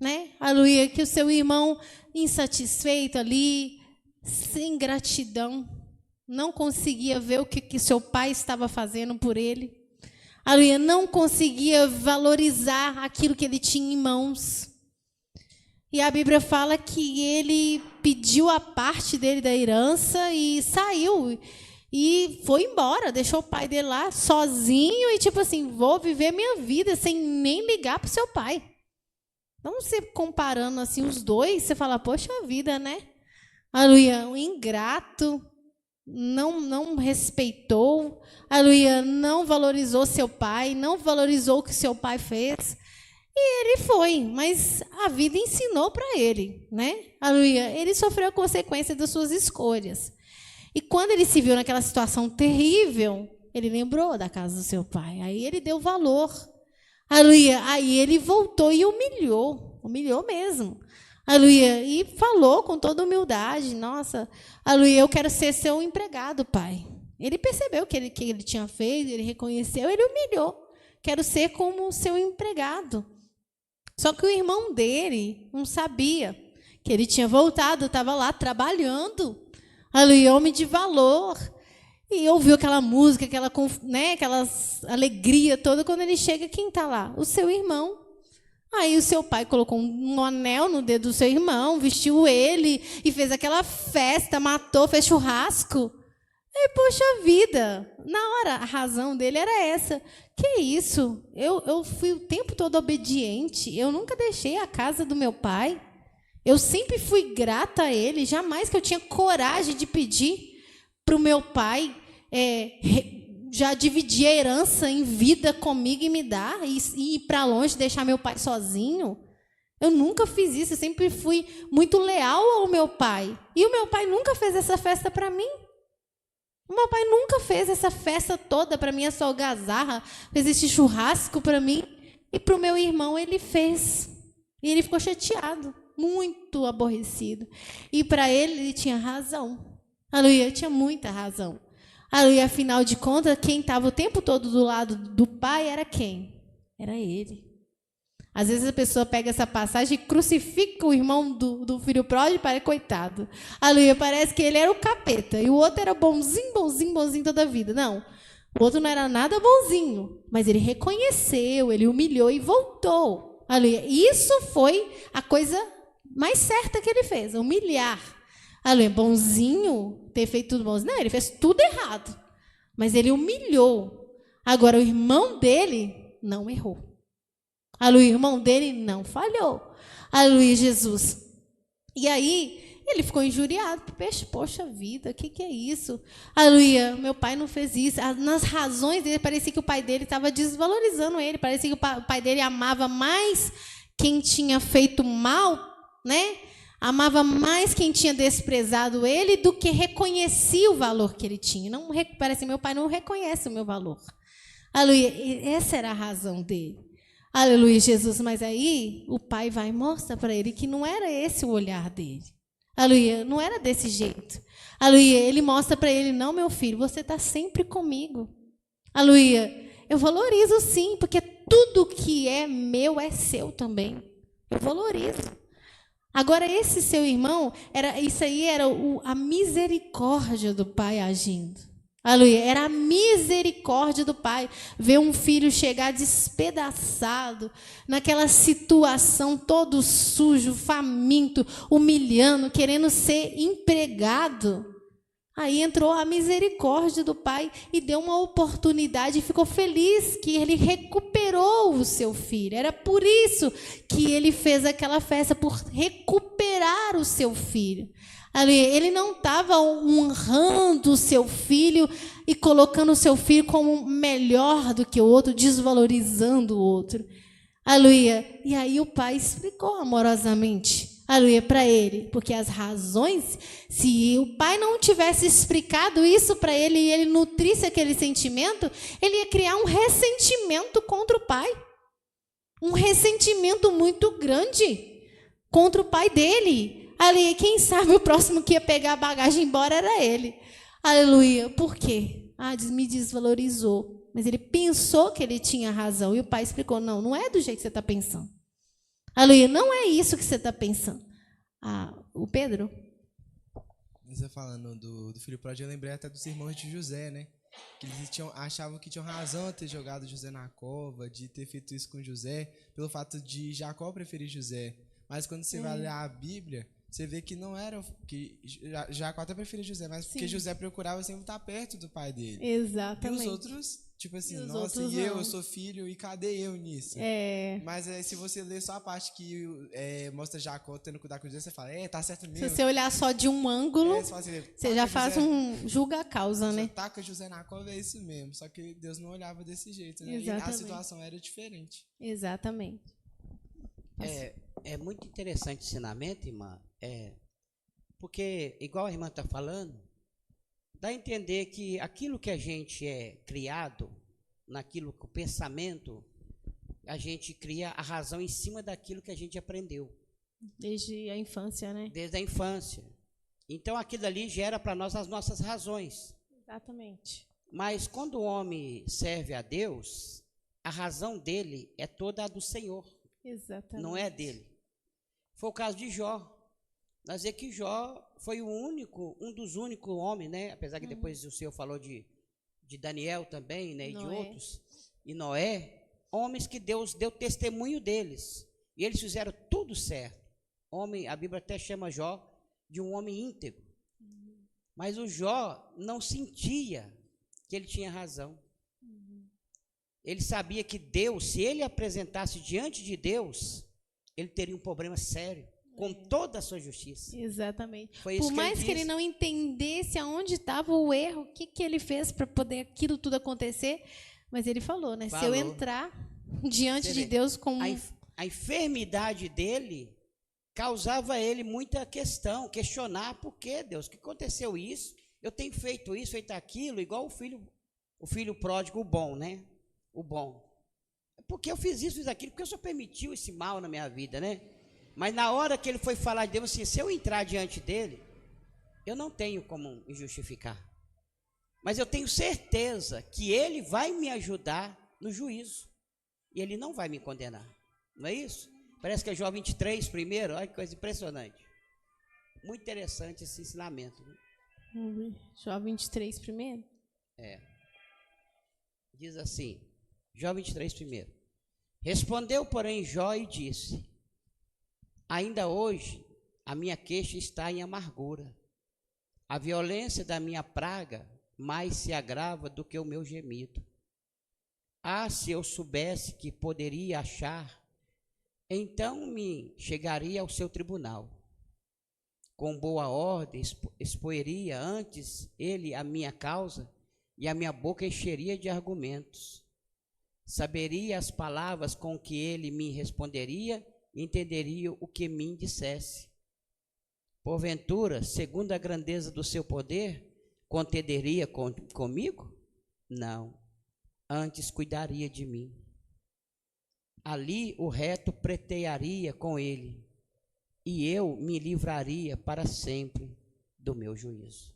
né? Aleluia, que o seu irmão insatisfeito ali, sem gratidão, não conseguia ver o que seu pai estava fazendo por ele. Aleluia, não conseguia valorizar aquilo que ele tinha em mãos. E a Bíblia fala que ele pediu a parte dele da herança e saiu. E foi embora, deixou o pai dele lá sozinho e tipo assim, vou viver minha vida sem nem ligar para o seu pai. Então, você comparando assim os dois, você fala, poxa vida, né? Aleluia, um ingrato, não respeitou, aleluia, não valorizou seu pai, não valorizou o que seu pai fez. E ele foi, mas a vida ensinou para ele, né? Aleluia, ele sofreu a consequência das suas escolhas. E quando ele se viu naquela situação terrível, ele lembrou da casa do seu pai. Aí ele deu valor. Aleluia, aí ele voltou e humilhou mesmo. Aleluia, e falou com toda humildade, nossa, aleluia, eu quero ser seu empregado, pai. Ele percebeu que ele tinha feito, ele reconheceu, ele humilhou. Quero ser como seu empregado. Só que o irmão dele não sabia que ele tinha voltado, estava lá trabalhando. Aleluia, homem de valor. E ouviu aquela música, aquela alegria toda. Quando ele chega, quem está lá? O seu irmão. Aí o seu pai colocou um anel no dedo do seu irmão, vestiu ele e fez aquela festa, matou, fez churrasco. E, poxa vida, na hora, a razão dele era essa. Que isso? Eu fui o tempo todo obediente. Eu nunca deixei a casa do meu pai. Eu sempre fui grata a ele. Jamais que eu tinha coragem de pedir para o meu pai já dividir a herança em vida comigo e me dar, e ir para longe, deixar meu pai sozinho. Eu nunca fiz isso. Eu sempre fui muito leal ao meu pai. E o meu pai nunca fez essa festa para mim. O meu pai nunca fez essa festa toda para mim, essa algazarra, fez esse churrasco para mim. E para o meu irmão ele fez. E ele ficou chateado, muito aborrecido. E para ele tinha razão. Aleluia, tinha muita razão. Aleluia, afinal de contas, quem estava o tempo todo do lado do pai era quem? Era ele. Às vezes a pessoa pega essa passagem e crucifica o irmão do filho pródigo e parece coitado. Aleluia, parece que ele era o capeta e o outro era bonzinho toda a vida. Não, o outro não era nada bonzinho, mas ele reconheceu, ele humilhou e voltou. Aleluia, isso foi a coisa mais certa que ele fez, humilhar. Aleluia, bonzinho, ter feito tudo bonzinho. Não, ele fez tudo errado, mas ele humilhou. Agora, o irmão dele não errou. Aleluia, o irmão dele não falhou. Aleluia, Jesus. E aí, ele ficou injuriado. Poxa vida, o que é isso? Aleluia, meu pai não fez isso. Nas razões dele, parecia que o pai dele estava desvalorizando ele. Parecia que o pai dele amava mais quem tinha feito mal, né? Amava mais quem tinha desprezado ele do que reconhecia o valor que ele tinha. Não, parece que meu pai não reconhece o meu valor. Aleluia, essa era a razão dele. Aleluia, Jesus. Mas aí o pai vai e mostra para ele que não era esse o olhar dele. Aleluia, não era desse jeito. Aleluia, ele mostra para ele, não, meu filho, você está sempre comigo. Aleluia, eu valorizo sim, porque tudo que é meu é seu também. Eu valorizo. Agora, esse seu irmão, isso aí era a misericórdia do pai agindo. Aleluia, era a misericórdia do pai ver um filho chegar despedaçado, naquela situação todo sujo, faminto, humilhando, querendo ser empregado. Aí entrou a misericórdia do pai e deu uma oportunidade e ficou feliz que ele recuperou o seu filho. Era por isso que ele fez aquela festa, por recuperar o seu filho. Ele não estava honrando o seu filho e colocando o seu filho como melhor do que o outro, desvalorizando o outro. Aleluia. E aí o pai explicou amorosamente. aleluia, para ele. Porque as razões, se o pai não tivesse explicado isso para ele e ele nutrisse aquele sentimento, ele ia criar um ressentimento contra o pai. Um ressentimento muito grande contra o pai dele. Aleluia, quem sabe o próximo que ia pegar a bagagem embora era ele. Aleluia, por quê? Me desvalorizou. Mas ele pensou que ele tinha razão. E o pai explicou, não é do jeito que você está pensando. Aleluia, não é isso que você está pensando. O Pedro? Você falando do filho pródigo, eu lembrei até dos irmãos de José, né? Que eles achavam que tinham razão de ter jogado José na cova, de ter feito isso com José, pelo fato de Jacó preferir José. Mas quando você vai ler a Bíblia, você vê que não era, que Jacó até preferia José, mas porque José procurava sempre estar perto do pai dele. Exatamente. E os outros, tipo assim, nossa, e eu sou filho, e cadê eu nisso? Mas se você ler só a parte que mostra Jacó tendo que cuidar com José, você fala, tá certo mesmo. Se você olhar só de um ângulo, você já faz julga a causa, né? Taca José na cova, é isso mesmo. Só que Deus não olhava desse jeito, né? Exatamente. E a situação era diferente. Exatamente. É muito interessante o ensinamento, irmã, porque, igual a irmã está falando, dá a entender que aquilo que a gente é criado, naquilo que o pensamento, a gente cria a razão em cima daquilo que a gente aprendeu. Desde a infância, né? Desde a infância. Então, aquilo ali gera para nós as nossas razões. Exatamente. Mas quando o homem serve a Deus, a razão dele é toda a do Senhor. Exatamente. Não é dele. Foi o caso de Jó. Nós vemos que Jó foi um dos únicos homens, né? Apesar que depois o senhor falou de Daniel também, né? E de outros. E Noé, homens que Deus deu testemunho deles. E eles fizeram tudo certo. A Bíblia até chama Jó de um homem íntegro. Mas o Jó não sentia que ele tinha razão. Ele sabia que Deus, se ele apresentasse diante de Deus, ele teria um problema sério, com toda a sua justiça. Exatamente. Foi isso Por mais que ele não entendesse aonde estava o erro, o que ele fez para poder aquilo tudo acontecer, mas ele falou, né? Se eu entrar diante de Deus com... A enfermidade dele causava a ele muita questão, questionar por que, Deus, que aconteceu isso? Eu tenho feito isso, feito aquilo, igual o filho pródigo, o bom, né? O bom. Porque eu fiz isso, fiz aquilo, porque o Senhor permitiu esse mal na minha vida, né? Mas na hora que ele foi falar de Deus, assim, se eu entrar diante dele, eu não tenho como me justificar. Mas eu tenho certeza que ele vai me ajudar no juízo. E ele não vai me condenar. Não é isso? Parece que é Jó 23 primeiro. Olha que coisa impressionante. Muito interessante esse ensinamento. Vamos ver. Jó 23 primeiro? Diz assim, Jó 23 primeiro. Respondeu, porém, Jó e disse: ainda hoje a minha queixa está em amargura. A violência da minha praga mais se agrava do que o meu gemido. Se eu soubesse que poderia achar, então me chegaria ao seu tribunal. Com boa ordem expoeria antes ele a minha causa, e a minha boca encheria de argumentos. Saberia as palavras com que ele me responderia, e entenderia o que me dissesse. Porventura, segundo a grandeza do seu poder, contenderia comigo? Não, antes cuidaria de mim. Ali o reto pleitearia com ele, e eu me livraria para sempre do meu juízo.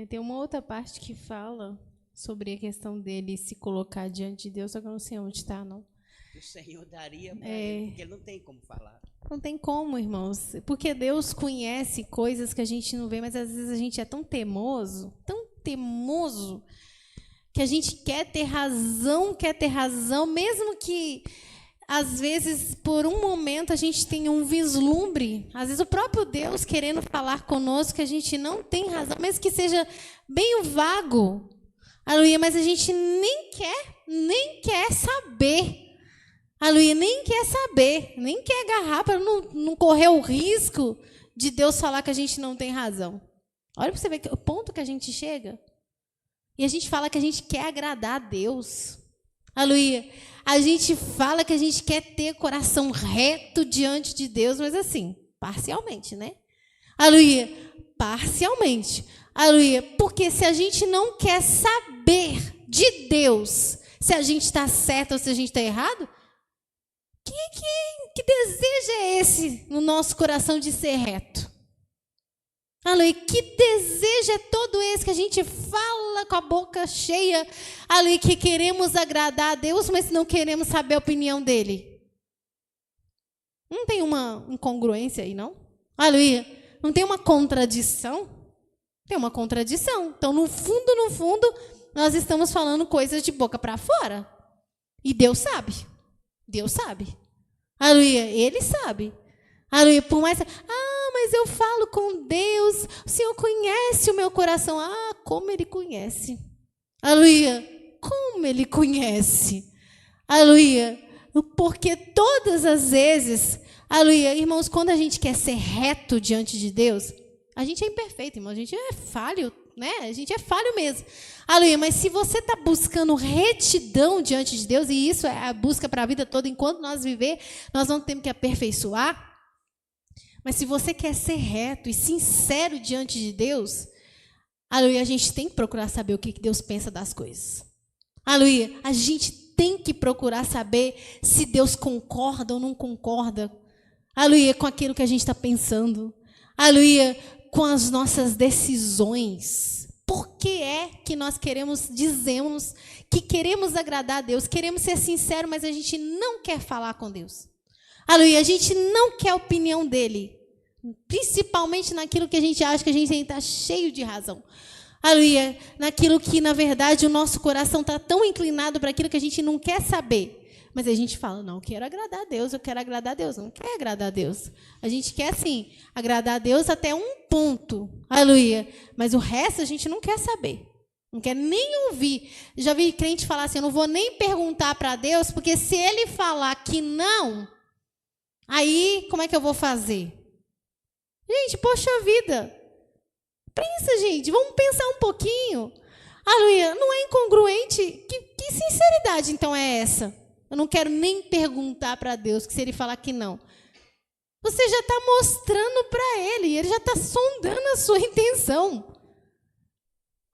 Tem uma outra parte que fala sobre a questão dele se colocar diante de Deus, só que eu não sei onde está, não. O Senhor daria para ele, porque ele não tem como falar. Não tem como, irmãos, porque Deus conhece coisas que a gente não vê, mas às vezes a gente é tão teimoso, que a gente quer ter razão, mesmo que às vezes, por um momento, a gente tenha um vislumbre, às vezes o próprio Deus querendo falar conosco, que a gente não tem razão, mesmo que seja bem vago, aleluia, mas a gente nem quer saber, aleluia, nem quer agarrar para não correr o risco de Deus falar que a gente não tem razão. Olha para você ver o ponto que a gente chega. E a gente fala que a gente quer agradar a Deus. Aleluia. A gente fala que a gente quer ter coração reto diante de Deus, mas assim, parcialmente, né? Aleluia, parcialmente. Aleluia, porque se a gente não quer saber de Deus se a gente está certo ou se a gente está errado, que desejo é esse no nosso coração de ser reto? Aleluia, que desejo é todo esse que a gente fala com a boca cheia, aleluia, que queremos agradar a Deus, mas não queremos saber a opinião dele? Não tem uma incongruência aí, não? Aleluia, não tem uma contradição? Tem uma contradição. Então, no fundo, nós estamos falando coisas de boca para fora. E Deus sabe. Deus sabe. Aleluia, Ele sabe. Aleluia, por mais... mas eu falo com Deus, o Senhor conhece o meu coração. Como Ele conhece. Aleluia, como Ele conhece. Aleluia, porque todas as vezes, aleluia, irmãos, quando a gente quer ser reto diante de Deus, a gente é imperfeito, irmão, a gente é falho, né? A gente é falho mesmo. Aleluia, mas se você está buscando retidão diante de Deus, e isso é a busca para a vida toda, enquanto nós viver, nós não temos que aperfeiçoar. Mas se você quer ser reto e sincero diante de Deus, aleluia, a gente tem que procurar saber o que Deus pensa das coisas. Aleluia, a gente tem que procurar saber se Deus concorda ou não concorda. Aleluia, com aquilo que a gente está pensando. Aleluia, com as nossas decisões. Por que é que nós dizemos que queremos agradar a Deus, queremos ser sinceros, mas a gente não quer falar com Deus? Aleluia, a gente não quer a opinião dele, principalmente naquilo que a gente acha que a gente está cheio de razão. Aleluia, naquilo que, na verdade, o nosso coração está tão inclinado para aquilo que a gente não quer saber. Mas a gente fala, não, eu quero agradar a Deus, eu quero agradar a Deus. Não quer agradar a Deus. A gente quer, sim, agradar a Deus até um ponto. Aleluia. Mas o resto a gente não quer saber. Não quer nem ouvir. Já vi crente falar assim, eu não vou nem perguntar para Deus, porque se ele falar que não... Aí, como é que eu vou fazer? Gente, poxa vida. Pensa, gente, vamos pensar um pouquinho. Aleluia, não é incongruente? Que sinceridade, então, é essa? Eu não quero nem perguntar para Deus, que se ele falar que não. Você já está mostrando para ele já está sondando a sua intenção.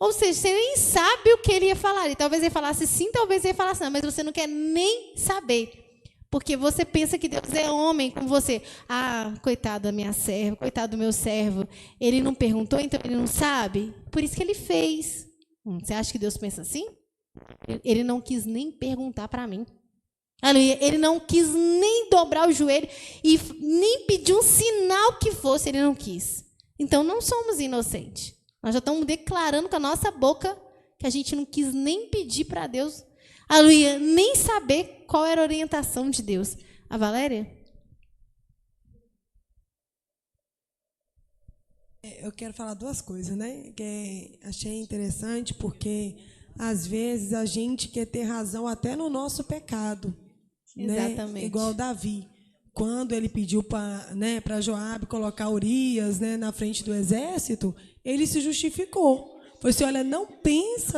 Ou seja, você nem sabe o que ele ia falar. E talvez ele falasse sim, talvez ele falasse não, mas você não quer nem saber. Porque você pensa que Deus é homem com você. Coitado da minha serva, coitado do meu servo. Ele não perguntou, então ele não sabe. Por isso que ele fez. Você acha que Deus pensa assim? Ele não quis nem perguntar para mim. Aleluia. Ele não quis nem dobrar o joelho e nem pedir um sinal que fosse. Ele não quis. Então não somos inocentes. Nós já estamos declarando com a nossa boca que a gente não quis nem pedir para Deus. Aleluia, nem saber qual era a orientação de Deus. A Valéria? Eu quero falar duas coisas, né? Que achei interessante, porque às vezes a gente quer ter razão até no nosso pecado. Exatamente. Né? Igual Davi. Quando ele pediu para Joabe colocar Urias, né, na frente do exército, ele se justificou. Foi assim, olha, não pense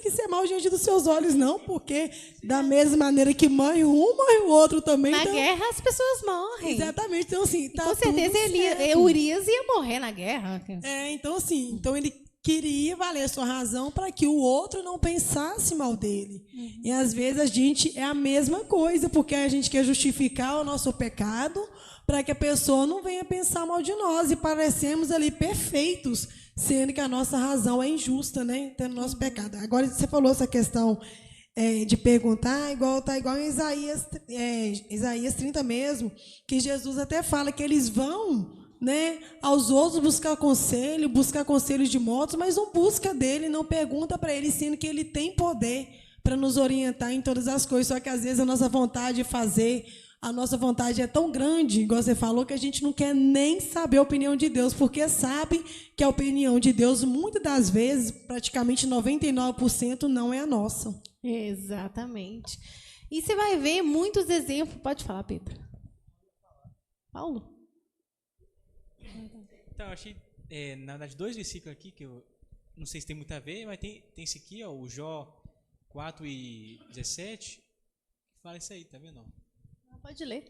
que isso é mal diante dos seus olhos, não, porque da mesma maneira que morre um, morre o outro também. Na então, guerra as pessoas morrem. Exatamente, então assim, tá com certeza Urias ia morrer na guerra. Então assim, ele queria valer a sua razão para que o outro não pensasse mal dele. Uhum. E às vezes a gente é a mesma coisa, porque a gente quer justificar o nosso pecado para que a pessoa não venha pensar mal de nós e parecemos ali perfeitos, sendo que a nossa razão é injusta, né? Tendo nosso pecado. Agora, você falou essa questão de perguntar, tá igual em Isaías 30 mesmo, que Jesus até fala que eles vão, né, aos outros buscar conselhos de mortos, mas não busca dele, não pergunta para ele, sendo que ele tem poder para nos orientar em todas as coisas. Só que às vezes a nossa vontade de fazer, a nossa vontade é tão grande, igual você falou, que a gente não quer nem saber a opinião de Deus, porque sabe que a opinião de Deus, muitas das vezes, praticamente 99%, não é a nossa. Exatamente. E você vai ver muitos exemplos. Pode falar, Pedro. Paulo? Então, eu achei, na verdade, 2 versículos aqui, que eu não sei se tem muito a ver, mas tem esse aqui, ó, o Jó 4:17, que fala isso aí, tá vendo? Pode ler.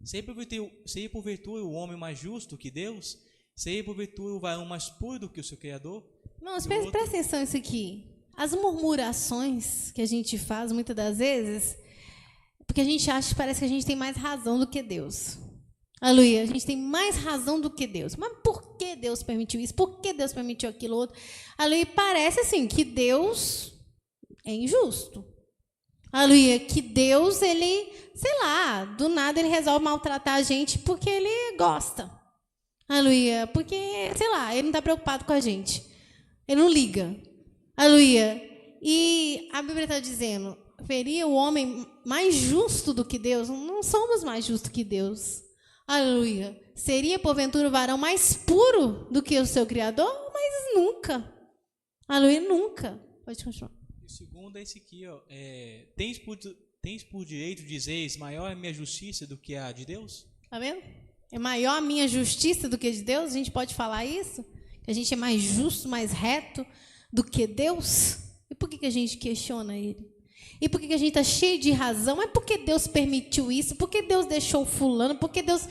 seria porventura o homem mais justo que Deus? Seria porventura o varão mais puro do que o seu Criador? Irmãos, presta atenção nisso aqui. As murmurações que a gente faz, muitas das vezes, porque a gente acha que parece que a gente tem mais razão do que Deus. Aleluia, a gente tem mais razão do que Deus. Mas por que Deus permitiu isso? Por que Deus permitiu aquilo outro? Aleluia, parece assim que Deus é injusto. Aleluia, que Deus, ele, sei lá, do nada ele resolve maltratar a gente porque ele gosta. Aleluia, porque, sei lá, ele não está preocupado com a gente. Ele não liga. Aleluia. E a Bíblia está dizendo, seria o homem mais justo do que Deus? Não somos mais justos que Deus. Aleluia. Seria, porventura, o varão mais puro do que o seu Criador? Mas nunca. Aleluia, nunca. Pode continuar. E o segundo é esse aqui, ó. Tens por direito dizeres, maior é a minha justiça do que a de Deus? Tá vendo? É maior a minha justiça do que a de Deus? A gente pode falar isso? Que a gente é mais justo, mais reto do que Deus? E por que a gente questiona Ele? E por que a gente está cheio de razão? Mas por que Deus permitiu isso? Por que Deus deixou fulano? Por que Deus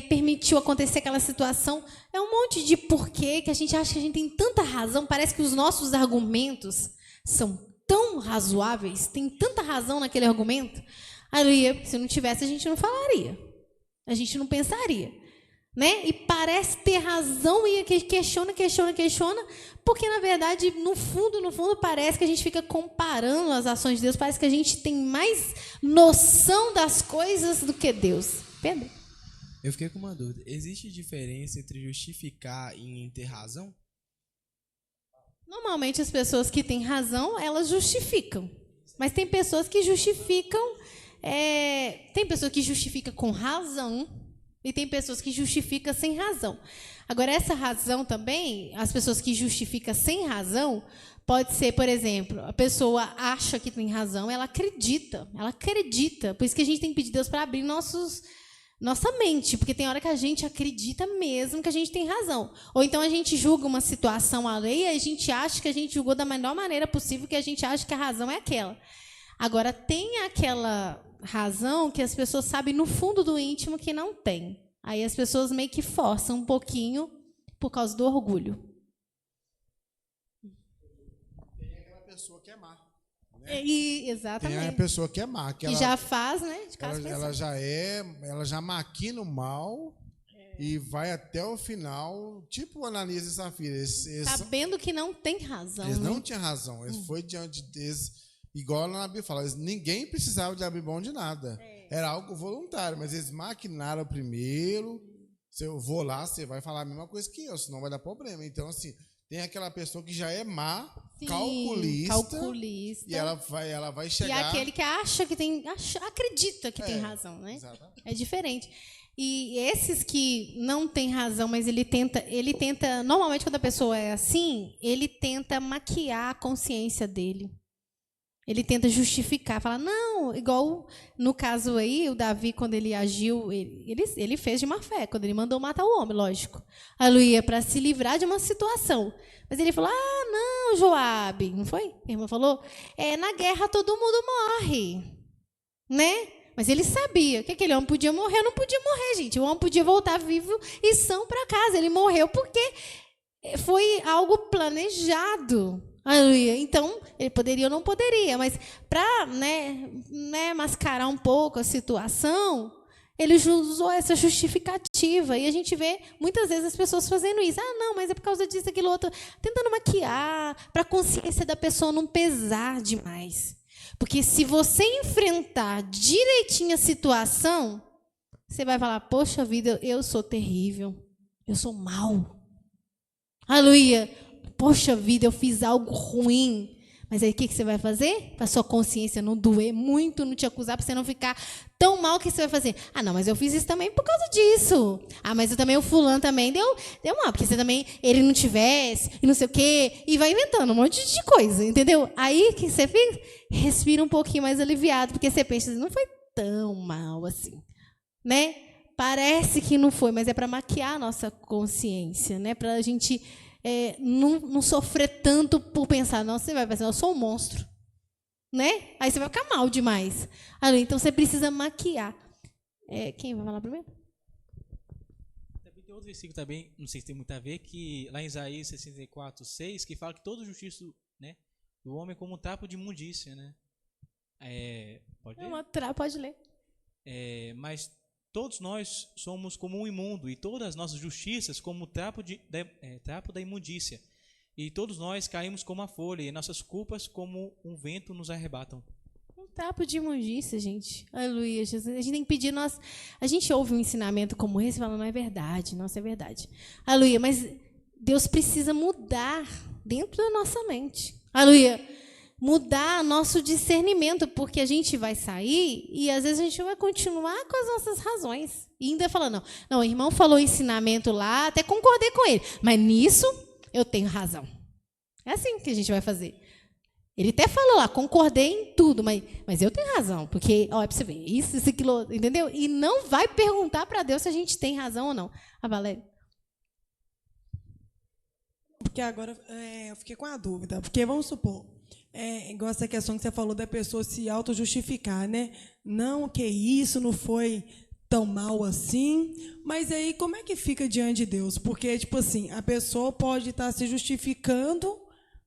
permitiu acontecer aquela situação? É um monte de porquê que a gente acha que a gente tem tanta razão. Parece que os nossos argumentos são tão razoáveis, tem tanta razão naquele argumento. Aleluia, se não tivesse, a gente não falaria. A gente não pensaria. Né? E parece ter razão e questiona, porque, na verdade, no fundo, parece que a gente fica comparando as ações de Deus, parece que a gente tem mais noção das coisas do que Deus. Pedro? Eu fiquei com uma dúvida. Existe diferença entre justificar e ter razão? Normalmente, as pessoas que têm razão, elas justificam. Mas tem pessoas que justificam, tem pessoas que justificam com razão, e tem pessoas que justificam sem razão. Agora, essa razão também, as pessoas que justificam sem razão, pode ser, por exemplo, a pessoa acha que tem razão, ela acredita. Por isso que a gente tem que pedir a Deus para abrir nossa mente, porque tem hora que a gente acredita mesmo que a gente tem razão. Ou então a gente julga uma situação alheia e a gente acha que a gente julgou da melhor maneira possível, que a gente acha que a razão é aquela. Agora, tem aquela razão que as pessoas sabem no fundo do íntimo que não tem. Aí as pessoas meio que forçam um pouquinho por causa do orgulho. Tem aquela pessoa que é má. Né? Exatamente. Tem a pessoa que é má. Que ela, já faz, né? De casa ela já maquina o mal e vai até o final, tipo Ananias e Safira. Sabendo que não tem razão. Eles não tinham razão. Eles foram diante deles. Igual na Bíblia fala, ninguém precisava de abrir mão de nada. Era algo voluntário, mas eles maquinaram primeiro. Se eu vou lá, você vai falar a mesma coisa que eu, senão vai dar problema. Então, assim, tem aquela pessoa que já é má, sim, calculista. E ela vai chegar... E aquele que acha que tem... acredita que tem razão, né? Exatamente. É diferente. E esses que não têm razão, mas ele tenta... Normalmente, quando a pessoa é assim, ele tenta maquiar a consciência dele. Ele tenta justificar, fala, não, igual no caso aí, o Davi, quando ele agiu, ele fez de má fé, quando ele mandou matar o homem, lógico. Aleluia, para se livrar de uma situação. Mas ele falou, não, Joabe, não foi? A irmã falou, na guerra todo mundo morre, né? Mas ele sabia que aquele homem podia morrer, não podia morrer, gente. O homem podia voltar vivo e são para casa. Ele morreu porque foi algo planejado. Aleluia. Então, ele poderia ou não poderia, mas para mascarar um pouco a situação, ele usou essa justificativa. E a gente vê muitas vezes as pessoas fazendo isso. Não, mas é por causa disso, aquilo outro. Tentando maquiar, para a consciência da pessoa não pesar demais. Porque se você enfrentar direitinho a situação, você vai falar, poxa vida, eu sou terrível, eu sou mau. Aleluia. Poxa vida, eu fiz algo ruim. Mas aí o que você vai fazer? Para sua consciência não doer muito, não te acusar, para você não ficar tão mal, que você vai fazer? Não, mas eu fiz isso também por causa disso. Mas eu também, o fulano também deu mal, porque você também, ele não tivesse, e não sei o quê, e vai inventando um monte de coisa, entendeu? Aí que você fica, respira um pouquinho mais aliviado, porque você pensa, não foi tão mal assim, né? Parece que não foi, mas é para maquiar a nossa consciência, né? Para a gente... não sofrer tanto por pensar, não, você vai pensar, eu sou um monstro, né? Aí você vai ficar mal demais. Então você precisa maquiar. Quem vai falar primeiro? Também tem outro versículo também, não sei se tem muito a ver, que lá em Isaías 64:6, que fala que todo justiça, né, do homem é como um trapo de imundícia, né? Pode ler? Pode ler. Mas todos nós somos como um imundo, e todas as nossas justiças como trapo da imundícia. E todos nós caímos como a folha, e nossas culpas como um vento nos arrebatam. Um trapo de imundícia, gente. Aleluia, Jesus. A gente tem que pedir, a gente ouve um ensinamento como esse e fala, não é verdade, nossa, é verdade. Aleluia, mas Deus precisa mudar dentro da nossa mente. Aleluia. Mudar nosso discernimento, porque a gente vai sair e às vezes a gente vai continuar com as nossas razões. E ainda falando, não, o irmão falou ensinamento lá, até concordei com ele, mas nisso eu tenho razão. É assim que a gente vai fazer. Ele até falou lá, concordei em tudo, mas eu tenho razão, porque, é para você ver, isso, aquilo, entendeu? E não vai perguntar para Deus se a gente tem razão ou não. Valéria. Porque agora eu fiquei com a dúvida, porque vamos supor, igual essa questão que você falou da pessoa se auto-justificar, né? Não, que isso não foi tão mal assim, mas aí como é que fica diante de Deus? Porque, tipo assim, a pessoa pode estar se justificando,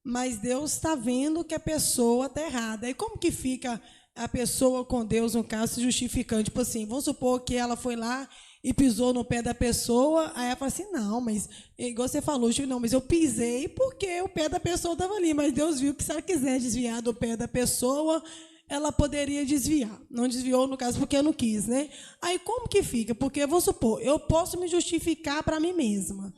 mas Deus está vendo que a pessoa está errada. Aí como que fica a pessoa com Deus, no caso, se justificando? Tipo assim, vamos supor que ela foi lá e pisou no pé da pessoa, aí ela fala assim, não, mas, igual você falou, não, mas eu pisei porque o pé da pessoa estava ali, mas Deus viu que se ela quiser desviar do pé da pessoa, ela poderia desviar. Não desviou, no caso, porque eu não quis, né? Aí como que fica? Porque, vamos supor, eu posso me justificar para mim mesma,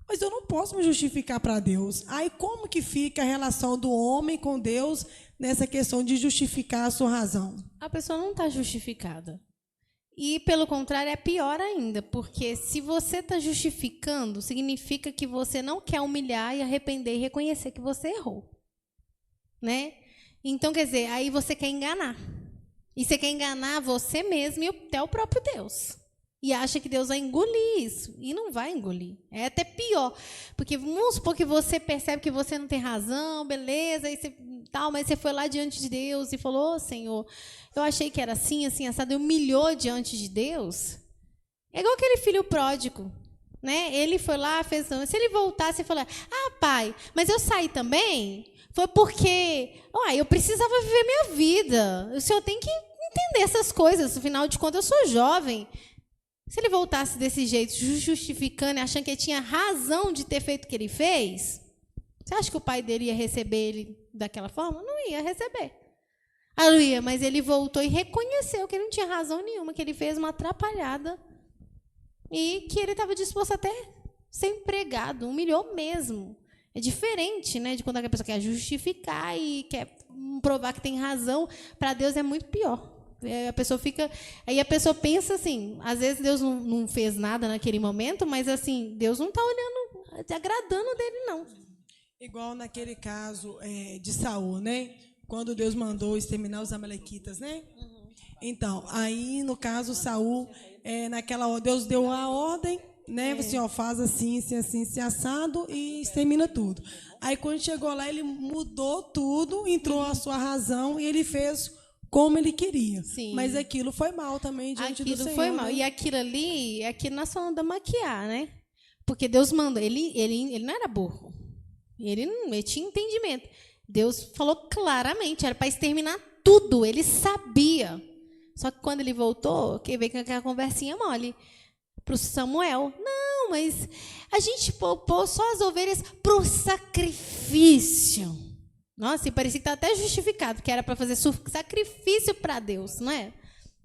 mas eu não posso me justificar para Deus. Aí como que fica a relação do homem com Deus nessa questão de justificar a sua razão? A pessoa não está justificada. E, pelo contrário, é pior ainda, porque se você está justificando, significa que você não quer humilhar e arrepender e reconhecer que você errou. Né? Então, quer dizer, aí você quer enganar. E você quer enganar você mesmo e até o próprio Deus. E acha que Deus vai engolir isso. E não vai engolir. É até pior. Porque vamos supor que você percebe que você não tem razão, beleza, aí você, mas você foi lá diante de Deus e falou, Senhor, eu achei que era assim, assim, assado, e humilhou diante de Deus. É igual aquele filho pródigo. Né? Ele foi lá, fez... Se ele voltasse e falar, pai, mas eu saí também, foi porque eu precisava viver minha vida. O senhor tem que entender essas coisas. Afinal de contas, eu sou jovem. Se ele voltasse desse jeito, justificando e achando que ele tinha razão de ter feito o que ele fez, você acha que o pai dele ia receber ele daquela forma? Não ia receber. Aleluia, mas ele voltou e reconheceu que ele não tinha razão nenhuma, que ele fez uma atrapalhada e que ele estava disposto até a ser empregado, humilhou mesmo. É diferente, né, de quando a pessoa quer justificar e quer provar que tem razão. Para Deus é muito pior. A pessoa fica, aí a pessoa pensa assim, às vezes Deus não fez nada naquele momento, mas assim, Deus não está olhando, agradando dele, não. Igual naquele caso de Saul, né? Quando Deus mandou exterminar os amalequitas, né? Então, aí no caso Saul, naquela hora, Deus deu a ordem, né? Assim, faz assim, assim, assim, assim, assado e extermina tudo. Aí quando chegou lá, ele mudou tudo, entrou a sua razão e ele fez como ele queria. Sim. Mas aquilo foi mal também diante do Senhor. Aquilo foi mal. Né? E aquilo ali, aquilo nós falamos da maquiar, né? Porque Deus mandou, ele não era burro. Ele tinha entendimento. Deus falou claramente, era para exterminar tudo, ele sabia. Só que quando ele voltou, que veio com aquela conversinha mole para o Samuel. Não, mas a gente poupou só as ovelhas para o sacrifício. Nossa, e parecia que estava até justificado, que era para fazer sacrifício para Deus, não é?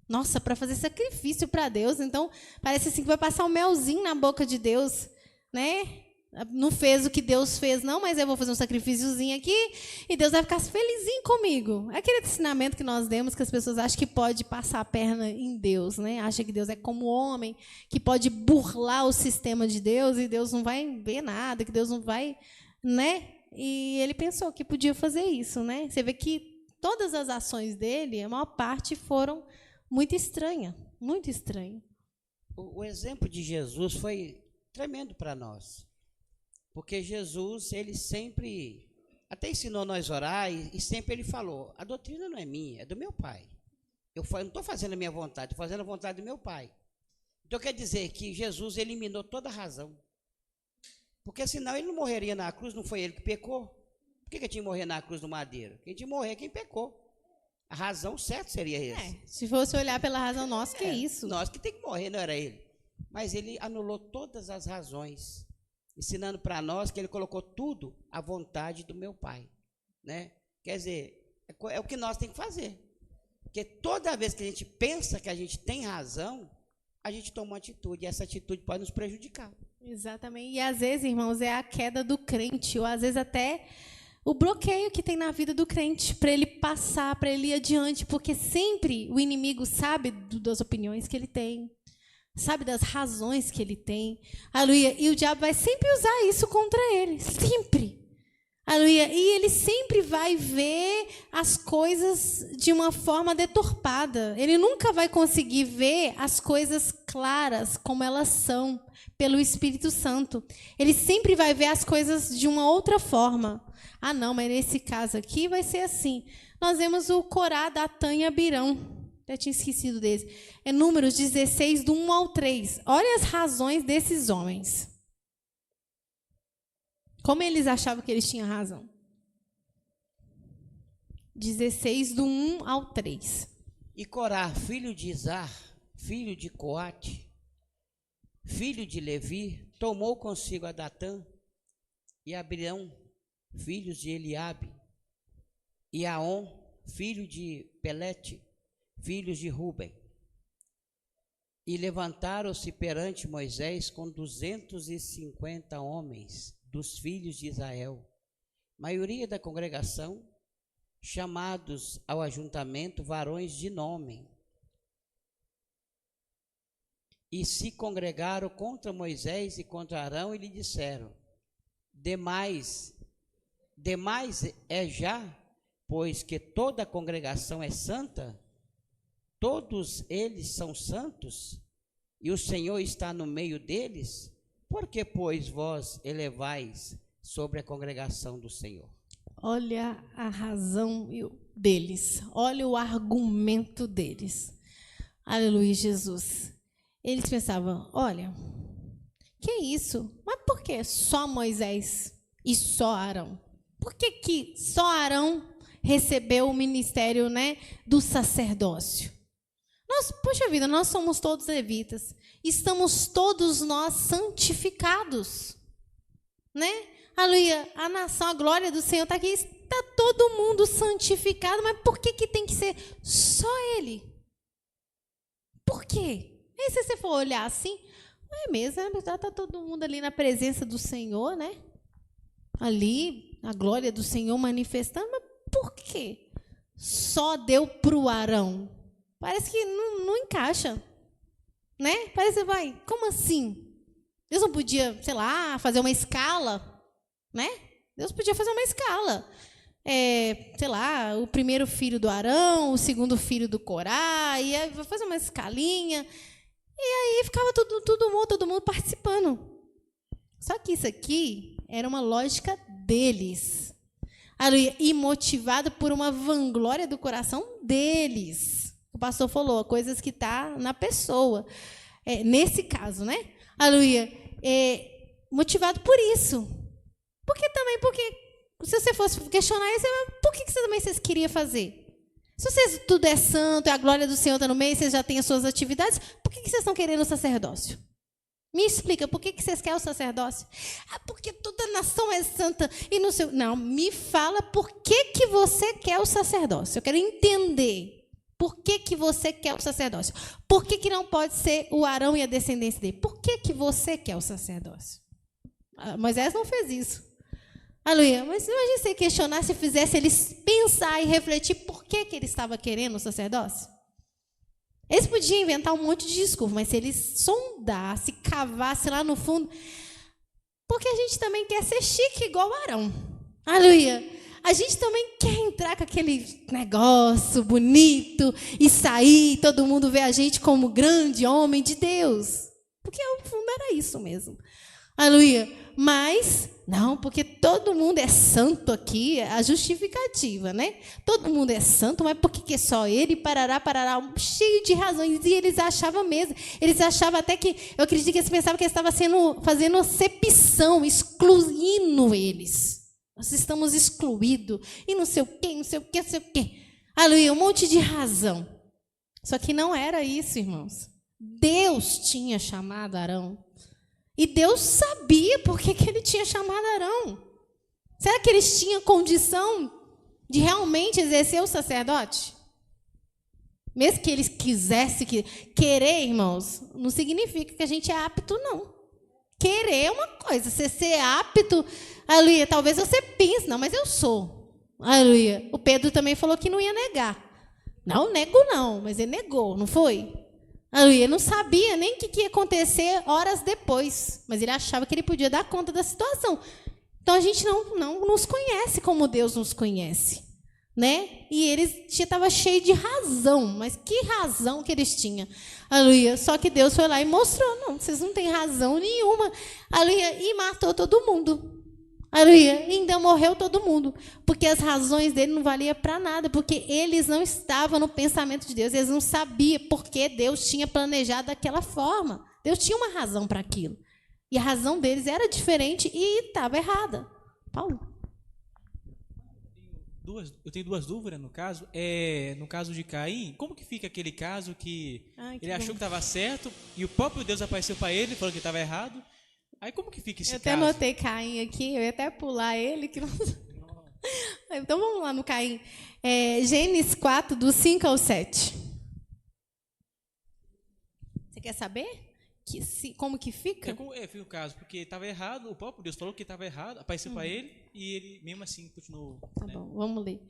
Nossa, para fazer sacrifício para Deus. Então, parece assim que vai passar um melzinho na boca de Deus, né? Não fez o que Deus fez, não, mas eu vou fazer um sacrifíciozinho aqui e Deus vai ficar felizinho comigo. É aquele ensinamento que nós demos que as pessoas acham que pode passar a perna em Deus, né? Acha que Deus é como homem, que pode burlar o sistema de Deus e Deus não vai ver nada, que Deus não vai, né? E ele pensou que podia fazer isso, né? Você vê que todas as ações dele, a maior parte foram muito estranhas, muito estranhas. O exemplo de Jesus foi tremendo para nós. Porque Jesus, ele sempre, até ensinou nós a orar e sempre ele falou, a doutrina não é minha, é do meu Pai. eu não estou fazendo a minha vontade, estou fazendo a vontade do meu Pai. Então quer dizer que Jesus eliminou toda a razão. Porque senão ele não morreria na cruz, não foi ele que pecou. Por que tinha que morrer na cruz do madeiro? Quem tinha que morrer é quem pecou. A razão certa seria essa. Se fosse olhar pela razão nossa, que é isso? Nós que tem que morrer, não era ele. Mas ele anulou todas as razões, ensinando para nós que ele colocou tudo à vontade do meu Pai, né? Quer dizer, é o que nós temos que fazer. Porque toda vez que a gente pensa que a gente tem razão, a gente toma uma atitude, e essa atitude pode nos prejudicar. Exatamente. E às vezes, irmãos, é a queda do crente, ou às vezes até o bloqueio que tem na vida do crente, para ele passar, para ele ir adiante, porque sempre o inimigo sabe das opiniões que ele tem, sabe das razões que ele tem, aleluia, e o diabo vai sempre usar isso contra ele, sempre, aleluia, e ele sempre vai ver as coisas de uma forma deturpada, ele nunca vai conseguir ver as coisas claras como elas são, pelo Espírito Santo, ele sempre vai ver as coisas de uma outra forma. Ah, não, mas nesse caso aqui vai ser assim. Nós vemos o Corá, Datã e Abirão. Já tinha esquecido deles. É Números 16, do 1 ao 3. Olha as razões desses homens. Como eles achavam que eles tinham razão. 16, do 1 ao 3. E Corá, filho de Izar, filho de Coate, filho de Levi, tomou consigo a Datã e Abirão, filhos de Eliabe, e Aon, filho de Pelete, filhos de Ruben. E levantaram-se perante Moisés com 250 homens dos filhos de Israel, maioria da congregação, chamados ao ajuntamento varões de nome. E se congregaram contra Moisés e contra Arão e lhe disseram: Demais é já, pois que toda a congregação é santa, todos eles são santos, e o Senhor está no meio deles, por que, pois, vós elevais sobre a congregação do Senhor? Olha a razão deles, olha o argumento deles. Aleluia, Jesus. Eles pensavam, olha, que isso? Mas por que só Moisés e só Arão? Por que só Arão recebeu o ministério, né, do sacerdócio? Poxa vida, nós somos todos levitas. Estamos todos nós santificados, né? Aleluia, a nação, a glória do Senhor está aqui. Está todo mundo santificado, mas por que tem que ser só ele? Por quê? E se você for olhar assim, não é mesmo, está todo mundo ali na presença do Senhor, né? Ali, a glória do Senhor manifestando, mas por quê? Só deu para o Arão. Parece que não encaixa, né? Parece, como assim? Deus não podia, sei lá, fazer uma escala, né? Deus podia fazer uma escala. Sei lá, o primeiro filho do Arão, o segundo filho do Corá, e aí vai fazer uma escalinha, e aí ficava todo mundo participando. Só que isso aqui era uma lógica deles. E motivado por uma vanglória do coração deles. O pastor falou, coisas que estão na pessoa. Nesse caso, né? Aleluia. Motivado por isso. Porque se você fosse questionar isso, por que vocês queriam fazer? Se vocês tudo é santo, e a glória do Senhor está no meio, vocês já têm as suas atividades, por que vocês estão querendo o sacerdócio? Me explica, por que vocês querem o sacerdócio? Porque toda nação é santa e não sei. Não, me fala por que você quer o sacerdócio. Eu quero entender por que você quer o sacerdócio. Por que não pode ser o Arão e a descendência dele? Por que você quer o sacerdócio? Moisés não fez isso. Aleluia. Mas imagine se questionar, se fizesse eles pensar e refletir por que ele estava querendo o sacerdócio. Eles podiam inventar um monte de desculpa, mas se eles sondassem, cavassem lá no fundo, porque a gente também quer ser chique igual o Arão. Aleluia. A gente também quer entrar com aquele negócio bonito e sair, todo mundo vê a gente como grande homem de Deus. Porque no fundo era isso mesmo. Aleluia. Mas, não, porque todo mundo é santo aqui, a justificativa, né? Todo mundo é santo, mas por que só ele? Parará, cheio de razões. E eles achavam mesmo. Eles achavam até que, eu acredito que eles pensavam que eles estavam fazendo acepção, excluindo eles. Nós estamos excluídos. E não sei o quê, não sei o quê, não sei o quê. Aleluia, um monte de razão. Só que não era isso, irmãos. Deus tinha chamado Arão. E Deus sabia por que ele tinha chamado Arão. Será que eles tinham condição de realmente exercer o sacerdote? Mesmo que eles quisessem querer, irmãos, não significa que a gente é apto, não. Querer é uma coisa, você ser apto, aleluia, talvez você pense, não, mas eu sou. Aleluia. O Pedro também falou que não ia negar. Não, nego não, mas ele negou, não foi? Aleluia. Ele não sabia nem o que ia acontecer horas depois, mas ele achava que ele podia dar conta da situação. Então a gente não nos conhece como Deus nos conhece, né? E eles estavam cheios de razão, mas que razão que eles tinham? Aleluia. Só que Deus foi lá e mostrou, não, vocês não têm razão nenhuma. Aleluia. E matou todo mundo. Aleluia. E ainda morreu todo mundo, porque as razões dele não valiam para nada, porque eles não estavam no pensamento de Deus, eles não sabiam porque Deus tinha planejado daquela forma. Deus tinha uma razão para aquilo. E a razão deles era diferente e estava errada. Paulo? Eu tenho duas dúvidas no caso. No caso de Caim, como que fica aquele caso que ele achou que estava certo e o próprio Deus apareceu para ele e falou que estava errado? Aí como que fica esse caso? Eu até anotei Caim aqui, eu ia até pular ele. Que não... Então vamos lá no Caim. Gênesis 4, do 5 ao 7. Você quer saber? Como que fica? Fica o caso, porque estava errado, o próprio Deus falou que estava errado, apareceu para ele e ele mesmo assim continuou. Tá bom, vamos ler.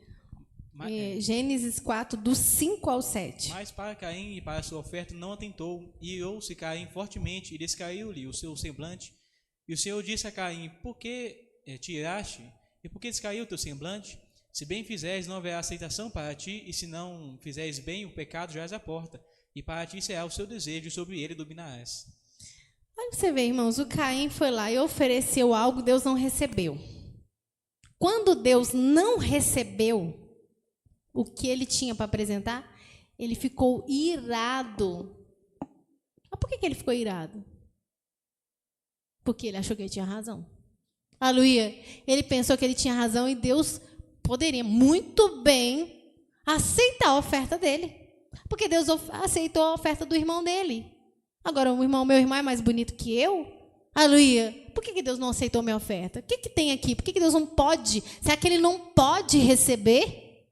Mas, Gênesis 4, do 5 ao 7. Mas para Caim e para a sua oferta não atentou, e irou-se Caim fortemente, e descaiu-lhe o seu semblante. E o Senhor disse a Caim: por que tiraste? E por que descaiu o teu semblante? Se bem fizeres, não haverá aceitação para ti, e se não fizeres bem, o pecado jaz à porta, e para ti será o seu desejo, e sobre ele dominarás. Olha pra você ver, irmãos, o Caim foi lá e ofereceu algo, Deus não recebeu. Quando Deus não recebeu o que ele tinha para apresentar, ele ficou irado. Mas por que ele ficou irado? Porque ele achou que ele tinha razão. Aleluia. Ele pensou que ele tinha razão e Deus poderia muito bem aceitar a oferta dele. Porque Deus aceitou a oferta do irmão dele. Agora, meu irmão é mais bonito que eu? Aleluia. Por que Deus não aceitou minha oferta? O que tem aqui? Por que Deus não pode? Será que ele não pode receber?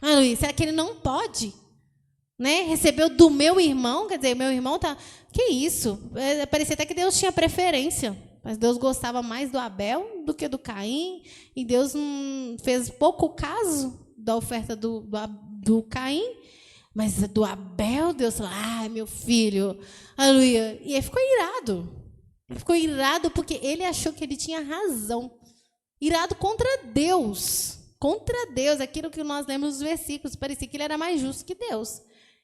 Aleluia. Será que ele não pode? Né? Recebeu do meu irmão, quer dizer, meu irmão tá... Que isso? Parecia até que Deus tinha preferência. Mas Deus gostava mais do Abel do que do Caim. E Deus fez pouco caso da oferta do Caim. Mas do Abel, Deus falou: ai, meu filho, aleluia. E ele ficou irado. Ele ficou irado porque ele achou que ele tinha razão. Irado contra Deus. Contra Deus, aquilo que nós lemos nos versículos. Parecia que ele era mais justo que Deus.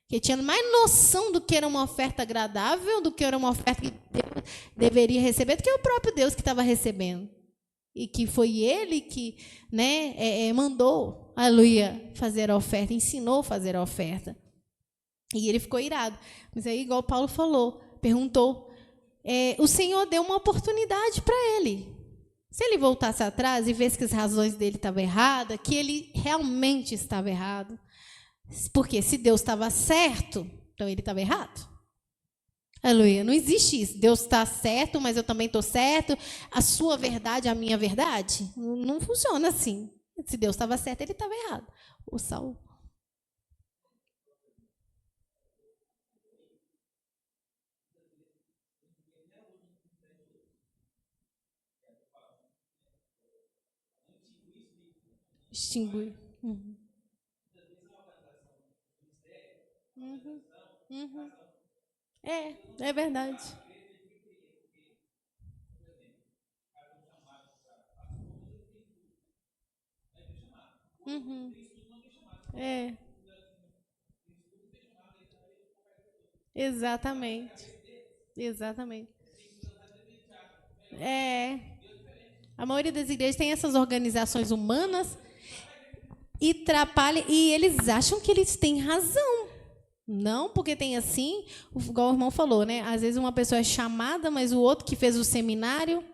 Que ele tinha mais noção do que era uma oferta agradável, do que era uma oferta que Deus deveria receber, do que o próprio Deus que estava recebendo. E que foi ele que, né, mandou, aleluia, fazer a oferta, ensinou a fazer a oferta. E ele ficou irado. Mas aí, igual Paulo falou, perguntou, o Senhor deu uma oportunidade para ele. Se ele voltasse atrás e visse que as razões dele estavam erradas, que ele realmente estava errado, porque se Deus estava certo, então ele estava errado. Aleluia. Não existe isso. Deus está certo, mas eu também estou certo. A sua verdade, a minha verdade. Não funciona assim. Se Deus estava certo, ele estava errado. O Saulo. Extinguir. Uhum. Uhum. É verdade. Uhum. Exatamente. Exatamente. A maioria das igrejas tem essas organizações humanas e atrapalha, e eles acham que eles têm razão. Não, porque tem assim, igual o irmão falou, né? Às vezes uma pessoa é chamada, mas o outro que fez o seminário,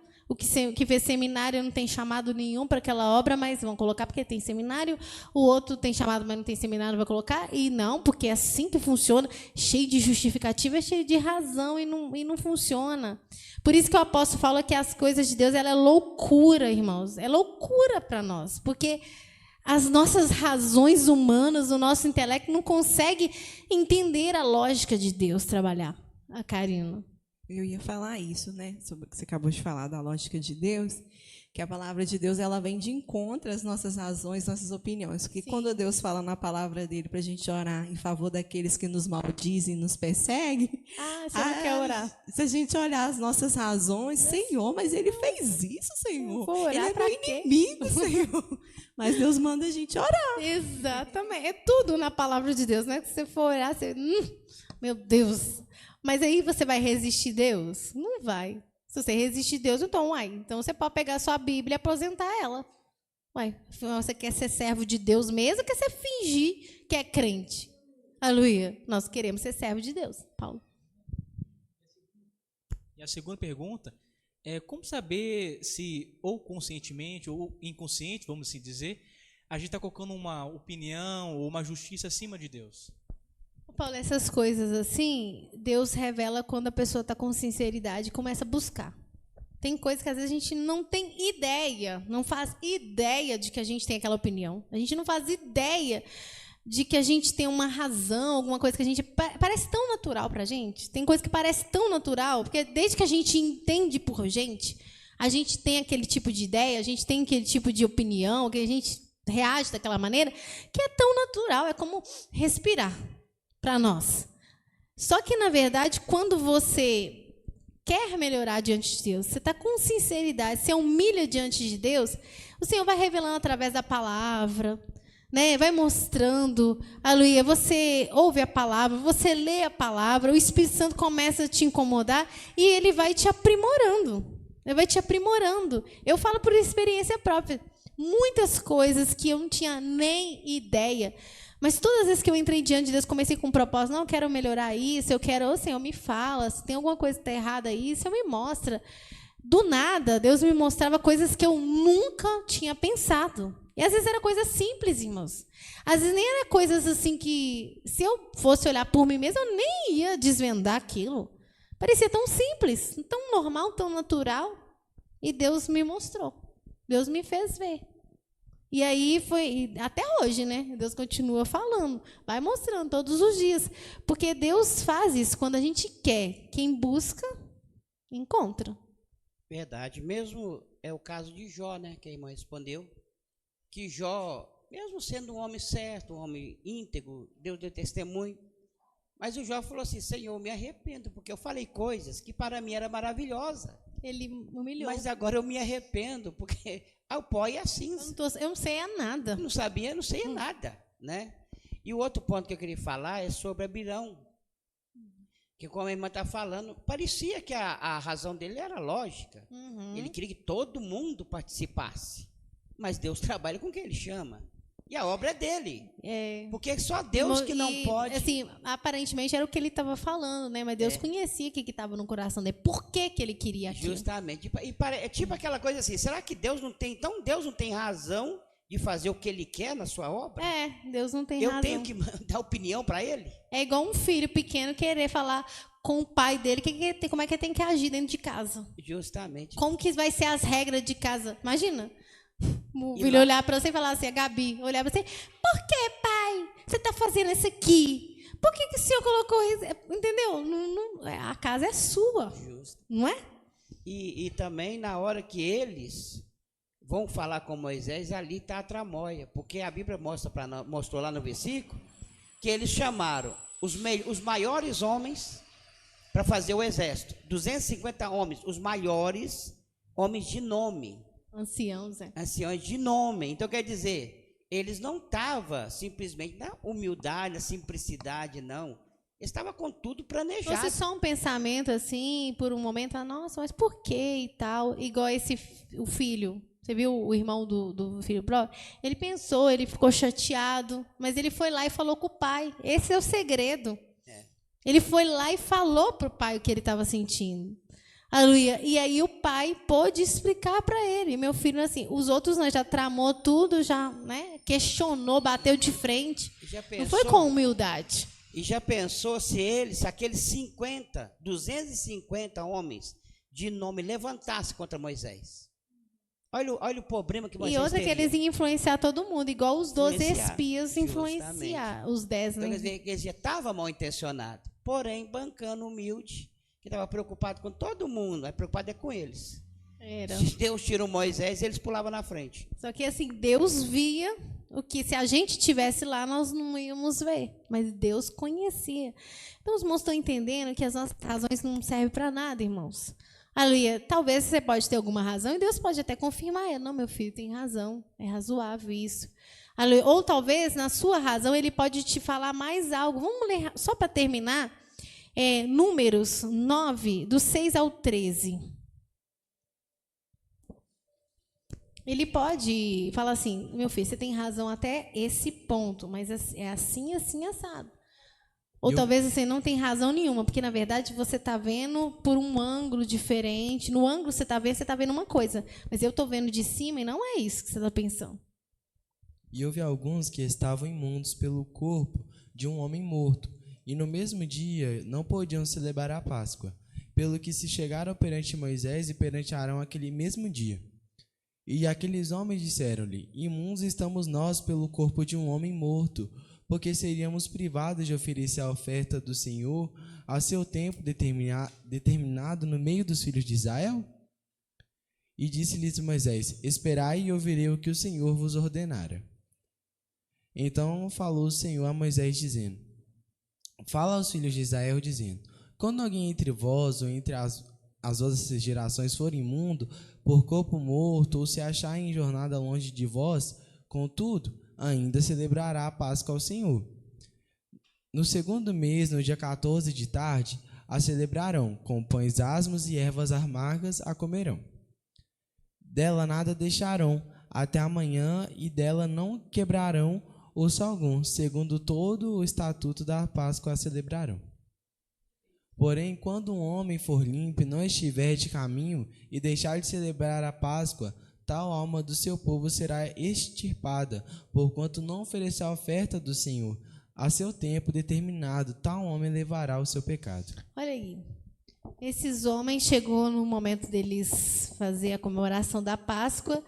que fez seminário não tem chamado nenhum para aquela obra, mas vão colocar porque tem seminário. O outro tem chamado, mas não tem seminário, vai colocar. E não, porque é assim que funciona, cheio de justificativa, cheio de razão e não funciona. Por isso que o apóstolo fala que as coisas de Deus, ela é loucura, irmãos. É loucura para nós, porque as nossas razões humanas, o nosso intelecto não consegue entender a lógica de Deus trabalhar. A Karina. Eu ia falar isso, né? Sobre o que você acabou de falar da lógica de Deus, que a palavra de Deus ela vem de encontro às nossas razões, nossas opiniões. Porque quando Deus fala na palavra dele para a gente orar em favor daqueles que nos maldizem e nos perseguem, você não quer orar. Se a gente olhar as nossas razões, Senhor, mas ele fez isso, Senhor. Vou orar ele é pra meu quê? inimigo, Senhor. Mas Deus manda a gente orar. Exatamente. É tudo na palavra de Deus, né? Se você for orar, você... meu Deus. Mas aí você vai resistir Deus? Não vai. Se você resistir Deus, então você pode pegar a sua Bíblia e aposentar ela. Você quer ser servo de Deus mesmo ou quer ser fingir que é crente? Aleluia. Nós queremos ser servo de Deus. Paulo. E a segunda pergunta é como saber se, ou conscientemente ou inconsciente, vamos assim dizer, a gente está colocando uma opinião ou uma justiça acima de Deus? Paulo, essas coisas assim, Deus revela quando a pessoa está com sinceridade e começa a buscar. Tem coisas que às vezes a gente não tem ideia, não faz ideia de que a gente tem aquela opinião. A gente não faz ideia de que a gente tem uma razão, alguma coisa que a gente... Parece tão natural para a gente. Tem coisa que parece tão natural, porque desde que a gente entende por gente, a gente tem aquele tipo de ideia, a gente tem aquele tipo de opinião, que a gente reage daquela maneira, que é tão natural, é como respirar para nós. Só que, na verdade, quando você quer melhorar diante de Deus, você está com sinceridade, você humilha diante de Deus, o Senhor vai revelando através da palavra, né? Vai mostrando, aleluia, você ouve a palavra, você lê a palavra, o Espírito Santo começa a te incomodar e ele vai te aprimorando. Ele vai te aprimorando. Eu falo por experiência própria. Muitas coisas que eu não tinha nem ideia. Mas todas as vezes que eu entrei diante de Deus, comecei com um propósito, não, eu quero melhorar isso, eu quero, Senhor, me fala, se tem alguma coisa que está errada aí, Senhor, me mostra. Do nada, Deus me mostrava coisas que eu nunca tinha pensado. E às vezes era coisas simples, irmãos. Às vezes nem era coisas assim que, se eu fosse olhar por mim mesma, eu nem ia desvendar aquilo. Parecia tão simples, tão normal, tão natural. E Deus me mostrou. Deus me fez ver. E aí foi, até hoje, né? Deus continua falando, vai mostrando todos os dias. Porque Deus faz isso quando a gente quer. Quem busca, encontra. Verdade. Mesmo é o caso de Jó, né? Que a irmã respondeu. Que Jó, mesmo sendo um homem certo, um homem íntegro, Deus deu testemunho. Mas o Jó falou assim, Senhor, me arrependo, porque eu falei coisas que para mim era maravilhosa. Ele humilhou. Mas agora eu me arrependo, porque o pó é assim. Eu não sei a nada. Eu não sabia, eu não sei a nada, né? E o outro ponto que eu queria falar é sobre Abirão. Que como a irmã está falando, parecia que a razão dele era lógica. Ele queria que todo mundo participasse. Mas Deus trabalha com quem ele chama. E a obra é dele. Porque só Deus que não pode... Assim, aparentemente era o que ele estava falando, né? Mas Deus conhecia o que estava no coração dele. Por que ele queria aquilo? Justamente. É tipo aquela coisa assim, será que Deus não tem... Então Deus não tem razão de fazer o que ele quer na sua obra? Deus não tem razão. Eu tenho que dar opinião para ele? É igual um filho pequeno querer falar com o pai dele como é que ele tem que agir dentro de casa. Justamente. Como que vai ser as regras de casa? Imagina. O filho olhar para você e falar assim, a Gabi olhar para você, por que, pai? Você está fazendo isso aqui? Por que o senhor colocou isso? Entendeu? A casa é sua. Justo. Não é? E também na hora que eles vão falar com Moisés, ali está a tramóia. Porque a Bíblia mostrou lá no versículo que eles chamaram os maiores homens para fazer o exército. 250 homens, os maiores homens de nome. Anciãos, Anciões de nome. Então, quer dizer, eles não estavam simplesmente na humildade, na simplicidade, não. estava com tudo planejado. Fosse só um pensamento assim, por um momento, nossa, mas por quê e tal? Igual o filho. Você viu o irmão do filho próprio? Ele pensou, ele ficou chateado, mas ele foi lá e falou com o pai. Esse é o segredo. Ele foi lá e falou para o pai o que ele estava sentindo. Aleluia. E aí o pai pôde explicar para ele. Meu filho, assim, os outros já tramou tudo, já, né, questionou, bateu de frente. Não foi com humildade. E já pensou se aqueles 250 homens de nome levantassem contra Moisés? Olha o problema que Moisés E outra teria. que eles iam influenciar todo mundo, igual os 12 espias influenciar os 10. Então, quer dizer, eles já estavam mal intencionados, porém, bancando humilde, que estava preocupado com todo mundo, mas preocupado é com eles. Era. Se Deus tirou Moisés, eles pulavam na frente. Só que assim, Deus via o que se a gente tivesse lá, nós não íamos ver. Mas Deus conhecia. Então os irmãos estão entendendo que as nossas razões não servem para nada, irmãos. Aleluia. Talvez você pode ter alguma razão e Deus pode até confirmar. Não, meu filho tem razão. É razoável isso. Aleluia. Ou talvez, na sua razão, ele pode te falar mais algo. Vamos ler, só para terminar, Números 9, do 6 ao 13. Ele pode falar assim, meu filho, você tem razão até esse ponto, mas é assim, assim, assado. Ou talvez você não tem razão nenhuma, porque, na verdade, você está vendo por um ângulo diferente. No ângulo que você está vendo uma coisa. Mas eu estou vendo de cima e não é isso que você está pensando. E houve alguns que estavam imundos pelo corpo de um homem morto, e no mesmo dia não podiam celebrar a Páscoa, pelo que se chegaram perante Moisés e perante Arão aquele mesmo dia. E aqueles homens disseram-lhe: imundos estamos nós pelo corpo de um homem morto, porque seríamos privados de oferecer a oferta do Senhor a seu tempo determinado no meio dos filhos de Israel? E disse-lhes Moisés: esperai e ouvirei o que o Senhor vos ordenara. Então falou o Senhor a Moisés, dizendo: fala aos filhos de Israel, dizendo: quando alguém entre vós ou entre as outras gerações for imundo por corpo morto, ou se achar em jornada longe de vós, contudo, ainda celebrará a Páscoa ao Senhor. No segundo mês, no dia 14 de tarde, a celebrarão, com pães asmos e ervas amargas a comerão. Dela nada deixarão até amanhã, e dela não quebrarão osso algum, segundo todo o estatuto da Páscoa a celebrarão. Porém, quando um homem for limpo e não estiver de caminho e deixar de celebrar a Páscoa, tal alma do seu povo será extirpada, porquanto não oferecer a oferta do Senhor. A seu tempo determinado, tal homem levará o seu pecado. Olha aí. Esses homens, chegou no momento deles fazer a comemoração da Páscoa,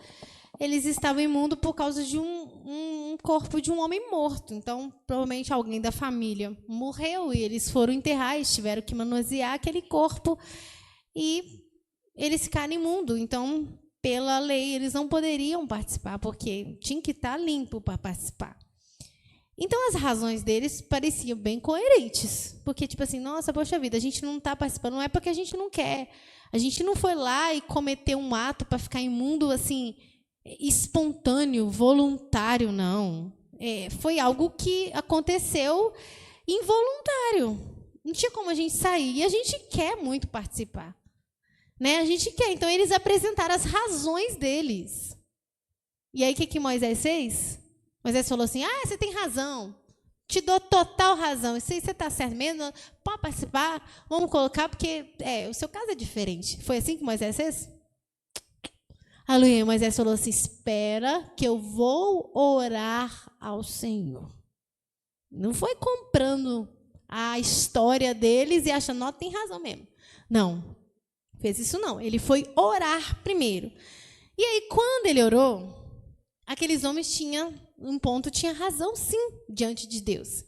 eles estavam imundos por causa de um corpo de um homem morto. Então, provavelmente alguém da família morreu e eles foram enterrar, eles tiveram que manusear aquele corpo e eles ficaram imundos. Então, pela lei, eles não poderiam participar, porque tinha que estar limpo para participar. Então, as razões deles pareciam bem coerentes. Porque, tipo assim, nossa, poxa vida, a gente não está participando, não é porque a gente não quer. A gente não foi lá e cometeu um ato para ficar imundo, assim, espontâneo, voluntário, não. Foi algo que aconteceu involuntário. Não tinha como a gente sair. E a gente quer muito participar. Né? A gente quer. Então, eles apresentaram as razões deles. E aí, o que Moisés fez? Moisés falou assim: você tem razão. Te dou total razão. Isso aí você está certo mesmo. Pode participar. Vamos colocar, porque o seu caso é diferente. Foi assim que Moisés fez? Aleluia. Moisés falou assim: espera que eu vou orar ao Senhor. Não foi comprando a história deles e achando, tem razão mesmo. Não. Fez isso não. Ele foi orar primeiro. E aí, quando ele orou, aqueles homens tinham razão sim diante de Deus.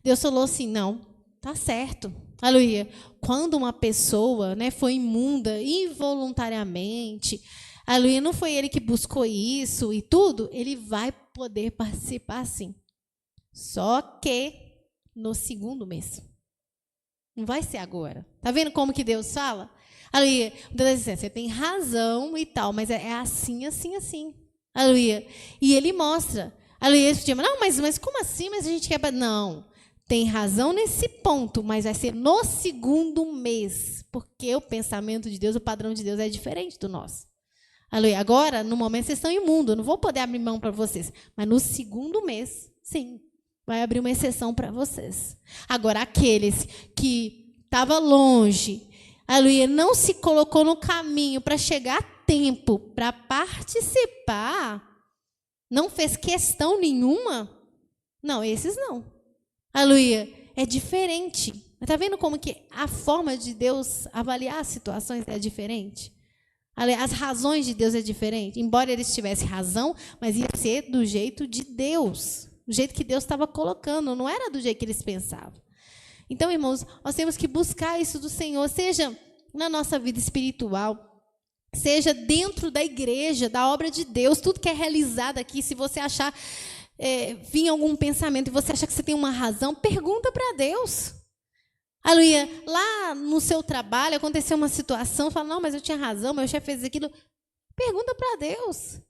Deus falou assim: não, tá certo. Aleluia. Quando uma pessoa, foi imunda involuntariamente, aleluia, não foi ele que buscou isso e tudo, ele vai poder participar sim. Só que no segundo mês. Não vai ser agora. Tá vendo como que Deus fala? Aleluia. Deus diz: você tem razão e tal, mas é assim, assim, assim. Aleluia. E ele mostra. Aleluia. Não, mas como assim? Mas a gente quer... Não. tem razão nesse ponto, mas vai ser no segundo mês, porque o pensamento de Deus, o padrão de Deus é diferente do nosso. Aleluia. Agora, no momento, vocês estão imundos, eu não vou poder abrir mão para vocês, mas no segundo mês, sim, vai abrir uma exceção para vocês. Agora, aqueles que estavam longe, aleluia, não se colocou no caminho para chegar a tempo, para participar, não fez questão nenhuma, não, esses não. Aleluia, é diferente. Está vendo como que a forma de Deus avaliar as situações é diferente? As razões de Deus é diferente. Embora eles tivessem razão, mas ia ser do jeito de Deus. Do jeito que Deus estava colocando. Não era do jeito que eles pensavam. Então, irmãos, nós temos que buscar isso do Senhor. Seja na nossa vida espiritual, seja dentro da igreja, da obra de Deus. Tudo que é realizado aqui, se você achar, vir algum pensamento e você achar que você tem uma razão, pergunta para Deus. Aleluia, lá no seu trabalho aconteceu uma situação, fala, não, mas eu tinha razão, meu chefe fez aquilo. Pergunta para Deus.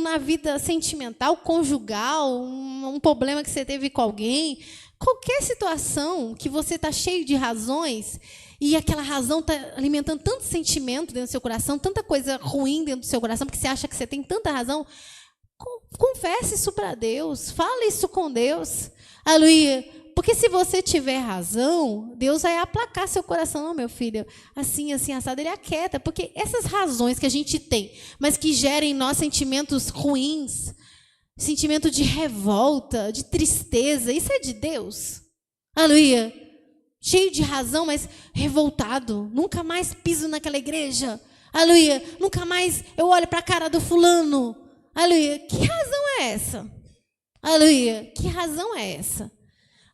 Na vida sentimental, conjugal, um problema que você teve com alguém, qualquer situação que você está cheio de razões e aquela razão está alimentando tanto sentimento dentro do seu coração, tanta coisa ruim dentro do seu coração, porque você acha que você tem tanta razão, confesse isso para Deus, fale isso com Deus. Aleluia. Porque se você tiver razão, Deus vai aplacar seu coração. Não, meu filho, assim, assado, ele aquieta. Porque essas razões que a gente tem, mas que gerem em nós sentimentos ruins, sentimento de revolta, de tristeza, isso é de Deus. Aleluia. Cheio de razão, mas revoltado. Nunca mais piso naquela igreja. Aleluia. Nunca mais eu olho para a cara do fulano. Aleluia. Que razão é essa? Aleluia. Que razão é essa?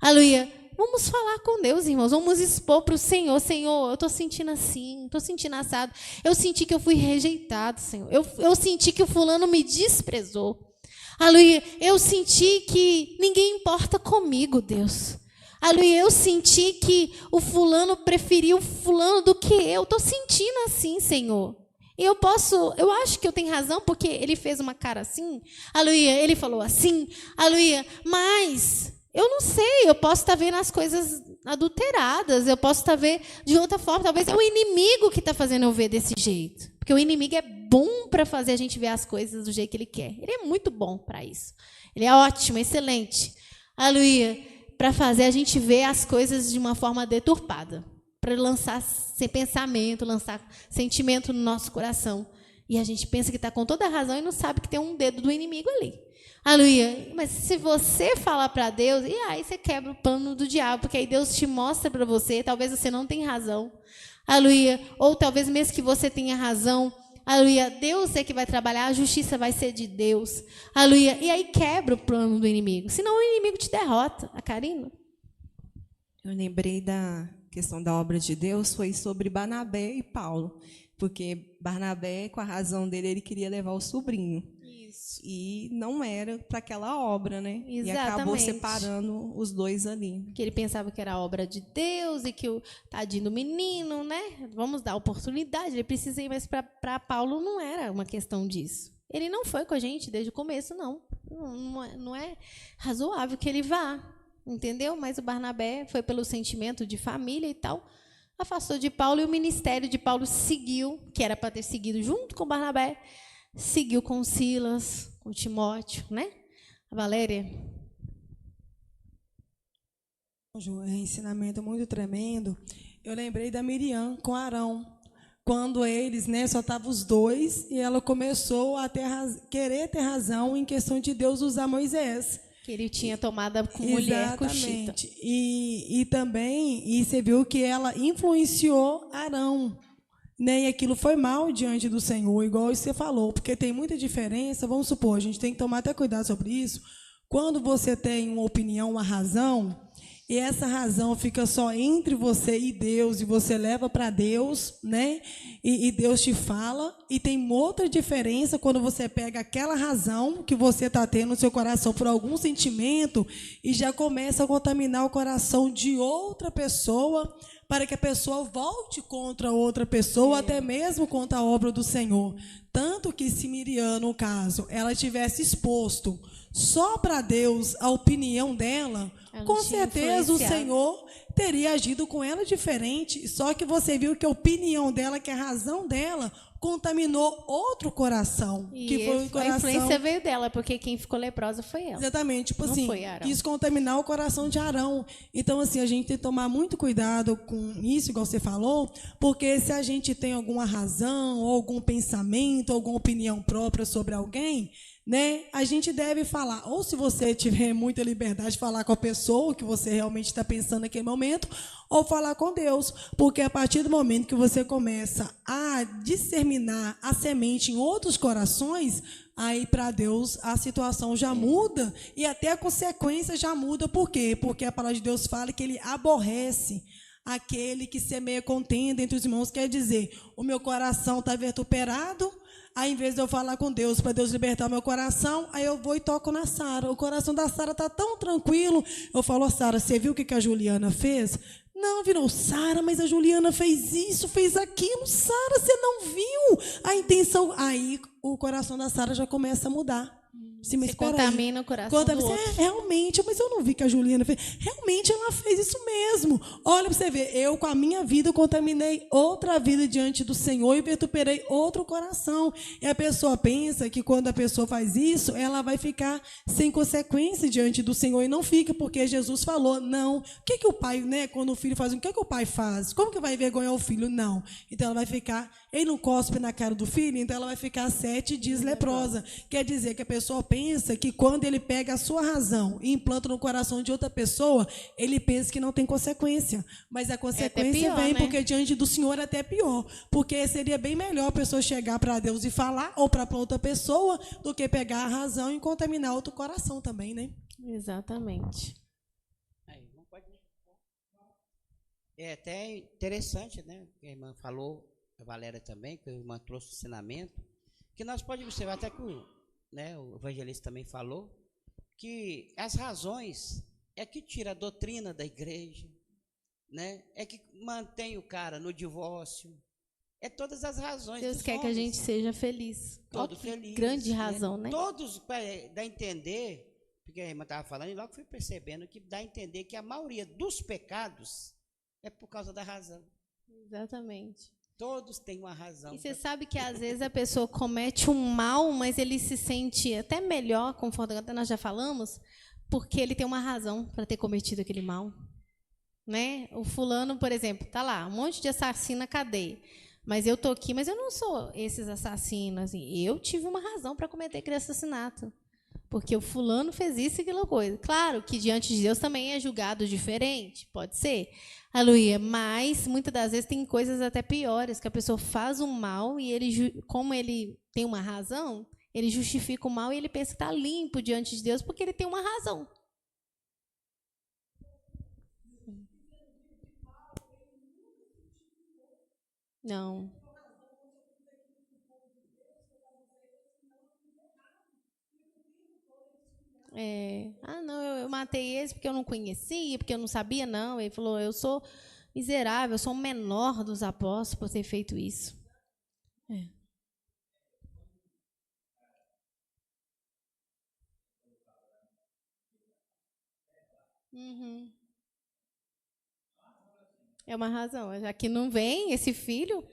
Aleluia. Vamos falar com Deus, irmãos. Vamos expor para o Senhor. Senhor, eu estou sentindo assim, estou sentindo assado. Eu senti que eu fui rejeitado, Senhor. Eu senti que o fulano me desprezou. Aleluia. Eu senti que ninguém importa comigo, Deus. Aleluia. Eu senti que o fulano preferiu o fulano do que eu. Estou sentindo assim, Senhor. Eu acho que eu tenho razão, porque ele fez uma cara assim. Aleluia. Ele falou assim. Aleluia. Mas eu não sei, eu posso estar vendo as coisas adulteradas, eu posso estar vendo de outra forma. Talvez é o inimigo que está fazendo eu ver desse jeito. Porque o inimigo é bom para fazer a gente ver as coisas do jeito que ele quer. Ele é muito bom para isso. Ele é ótimo, excelente. Aleluia. Para fazer a gente ver as coisas de uma forma deturpada. Para lançar sem pensamento, lançar sentimento no nosso coração. E a gente pensa que está com toda a razão e não sabe que tem um dedo do inimigo ali. Aleluia. Mas se você falar para Deus, e aí você quebra o plano do diabo, porque aí Deus te mostra para você, talvez você não tenha razão. Aleluia. Ou talvez mesmo que você tenha razão, aleluia, Deus é que vai trabalhar, a justiça vai ser de Deus. Aleluia. E aí quebra o plano do inimigo, senão o inimigo te derrota. A Karina? Eu lembrei da questão da obra de Deus, foi sobre Barnabé e Paulo, porque Barnabé, com a razão dele, ele queria levar o sobrinho. E não era para aquela obra, né? Exatamente. E acabou separando os dois ali. Que ele pensava que era obra de Deus e que o tadinho do menino, né? Vamos dar oportunidade, ele precisa ir, mas para Paulo não era uma questão disso. Ele não foi com a gente desde o começo, não. Não é razoável que ele vá, entendeu? Mas o Barnabé foi pelo sentimento de família e tal, afastou de Paulo e o ministério de Paulo seguiu, que era para ter seguido junto com Barnabé, seguiu com Silas, com Timóteo, né? A Valéria. É um ensinamento muito tremendo. Eu lembrei da Miriam com Arão. Quando eles, né, só estavam os dois, e ela começou a querer ter razão em questão de Deus usar Moisés. Que ele tinha tomado com mulher cuxita. E também, você viu que ela influenciou Arão. Né? E aquilo foi mal diante do Senhor, igual você falou, porque tem muita diferença. Vamos supor, a gente tem que tomar até cuidado sobre isso. Quando você tem uma opinião, uma razão, e essa razão fica só entre você e Deus, e você leva para Deus, né? E Deus te fala, e tem outra diferença quando você pega aquela razão que você está tendo no seu coração por algum sentimento e já começa a contaminar o coração de outra pessoa, para que a pessoa volte contra outra pessoa, até mesmo contra a obra do Senhor. Tanto que se Miriam, no caso, ela tivesse exposto só para Deus a opinião dela, Ela com não tinha certeza o influenciado. Senhor teria agido com ela diferente. Só que você viu que a opinião dela, que a razão dela, contaminou outro coração. E Que foi o a coração. influência veio dela, porque quem ficou leprosa foi ela. Exatamente, tipo Não assim, foi Arão. quis contaminar o coração de Arão. Então, assim, a gente tem que tomar muito cuidado com isso, igual você falou, porque se a gente tem alguma razão, ou algum pensamento, alguma opinião própria sobre alguém, né, a gente deve falar. Ou se você tiver muita liberdade de falar com a pessoa que você realmente está pensando naquele momento, ou falar com Deus. Porque a partir do momento que você começa a disseminar a semente em outros corações, aí para Deus a situação já muda e até a consequência já muda. Por quê? Porque a palavra de Deus fala que ele aborrece aquele que semeia contenda entre os irmãos. Quer dizer, o meu coração está vituperado, aí em vez de eu falar com Deus, para Deus libertar o meu coração, aí eu vou e toco na Sara. O coração da Sara está tão tranquilo. Eu falo, Sara, você viu o que a Juliana fez? Não, virou, Sara, mas a Juliana fez isso, fez aquilo. Sara, você não viu a intenção? Aí o coração da Sara já começa a mudar. Sim, mas Você espera contamina aí. o coração do outro. Realmente, mas eu não vi que a Juliana fez. Realmente ela fez isso mesmo. Olha para você ver, eu com a minha vida eu contaminei outra vida diante do Senhor e vituperei outro coração. E a pessoa pensa que quando a pessoa faz isso, ela vai ficar sem consequência diante do Senhor. E não fica, porque Jesus falou, não. O que o pai, né, quando o filho faz, o que o pai faz? Como que vai envergonhar o filho? Não. Então ela vai ficar, ele não cospe na cara do filho, então ela vai ficar 7 dias leprosa. Quer dizer que a pessoa pensa que quando ele pega a sua razão e implanta no coração de outra pessoa, ele pensa que não tem consequência. Mas a consequência pior, vem, né? porque diante do Senhor é até pior. Porque seria bem melhor a pessoa chegar para Deus e falar, ou para outra pessoa, do que pegar a razão e contaminar outro coração também, né? Exatamente. Aí, não pode... É até interessante, né? Que a irmã falou, a Valéria também, que a irmã trouxe o ensinamento, que nós podemos observar, até que o evangelista também falou, que as razões é que tira a doutrina da igreja, né? É que mantém o cara no divórcio. É todas as razões. Deus dos quer que a homens. gente seja feliz. Todo Ó, que feliz. grande razão, né? Todos, dá a entender, porque a irmã estava falando, e logo fui percebendo que dá a entender que a maioria dos pecados é por causa da razão. Exatamente. Todos têm uma razão. E você sabe que às vezes a pessoa comete um mal, mas ele se sente até melhor, conforme nós já falamos, porque ele tem uma razão para ter cometido aquele mal. Né? O fulano, por exemplo, tá lá, um monte de assassino na cadeia. Mas eu tô aqui, mas eu não sou esses assassinos. Assim, eu tive uma razão para cometer aquele assassinato. Porque o fulano fez isso e aquela coisa. Claro que diante de Deus também é julgado diferente, pode ser. Aleluia. Mas, muitas das vezes, tem coisas até piores, que a pessoa faz um mal e ele, como ele tem uma razão, ele justifica o mal e ele pensa que está limpo diante de Deus porque ele tem uma razão. Não. Não, eu matei esse porque eu não conhecia, porque eu não sabia, não. Ele falou, eu sou miserável, eu sou o menor dos apóstolos por ter feito isso. Uhum. É uma razão, já que não vem esse filho.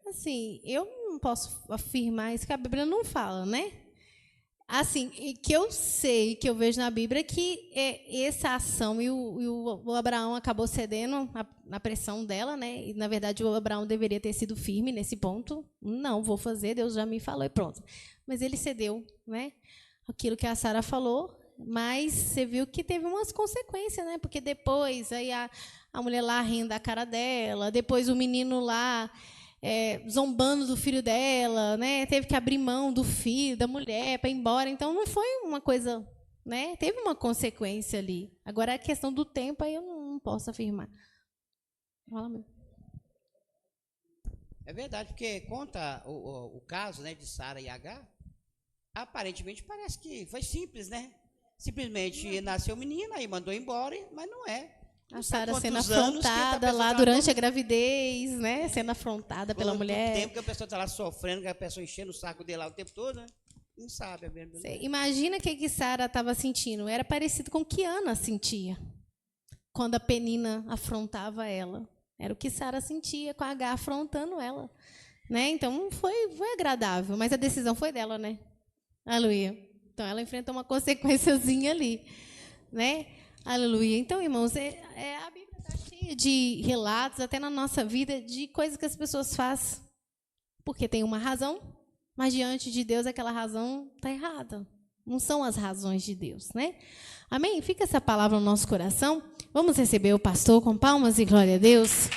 Assim, eu não posso afirmar isso que a Bíblia não fala, né? Assim, e que eu sei, que eu vejo na Bíblia, que essa ação, e o Abraão acabou cedendo na pressão dela, né? E, na verdade, o Abraão deveria ter sido firme nesse ponto. Não, vou fazer, Deus já me falou e pronto. Mas ele cedeu, né? Aquilo que a Sara falou, mas você viu que teve umas consequências, né? Porque depois, aí a mulher lá rindo da cara dela, depois o menino lá... zombando do filho dela, né? Teve que abrir mão do filho, da mulher, para ir embora. Então, não foi uma coisa... né? Teve uma consequência ali. Agora, a questão do tempo, aí eu não posso afirmar. Fala mesmo. É verdade, porque conta o caso, né, de Sara e Agar, aparentemente parece que foi simples, né? Simplesmente nasceu menina, aí mandou embora, mas não é. A Sara sendo quantos anos que a afrontada pessoa lá tá durante com- a gravidez, né? Sendo afrontada pela Quanto mulher. tempo que a pessoa está lá sofrendo, que a pessoa enchendo o saco dele lá o tempo todo, né? Não sabe a verdade. Você imagina o que Sara estava sentindo. Era parecido com o que Ana sentia quando a Penina afrontava ela. Era o que Sara sentia com a H afrontando ela. Né? Então, foi agradável. Mas a decisão foi dela, né? Aleluia. Então, ela enfrentou uma consequênciazinha ali. Né? Aleluia. Então, irmãos, a Bíblia está cheia de relatos, até na nossa vida, de coisas que as pessoas fazem porque tem uma razão, mas diante de Deus aquela razão está errada. Não são as razões de Deus, né? Amém? Fica essa palavra no nosso coração. Vamos receber o pastor com palmas e glória a Deus.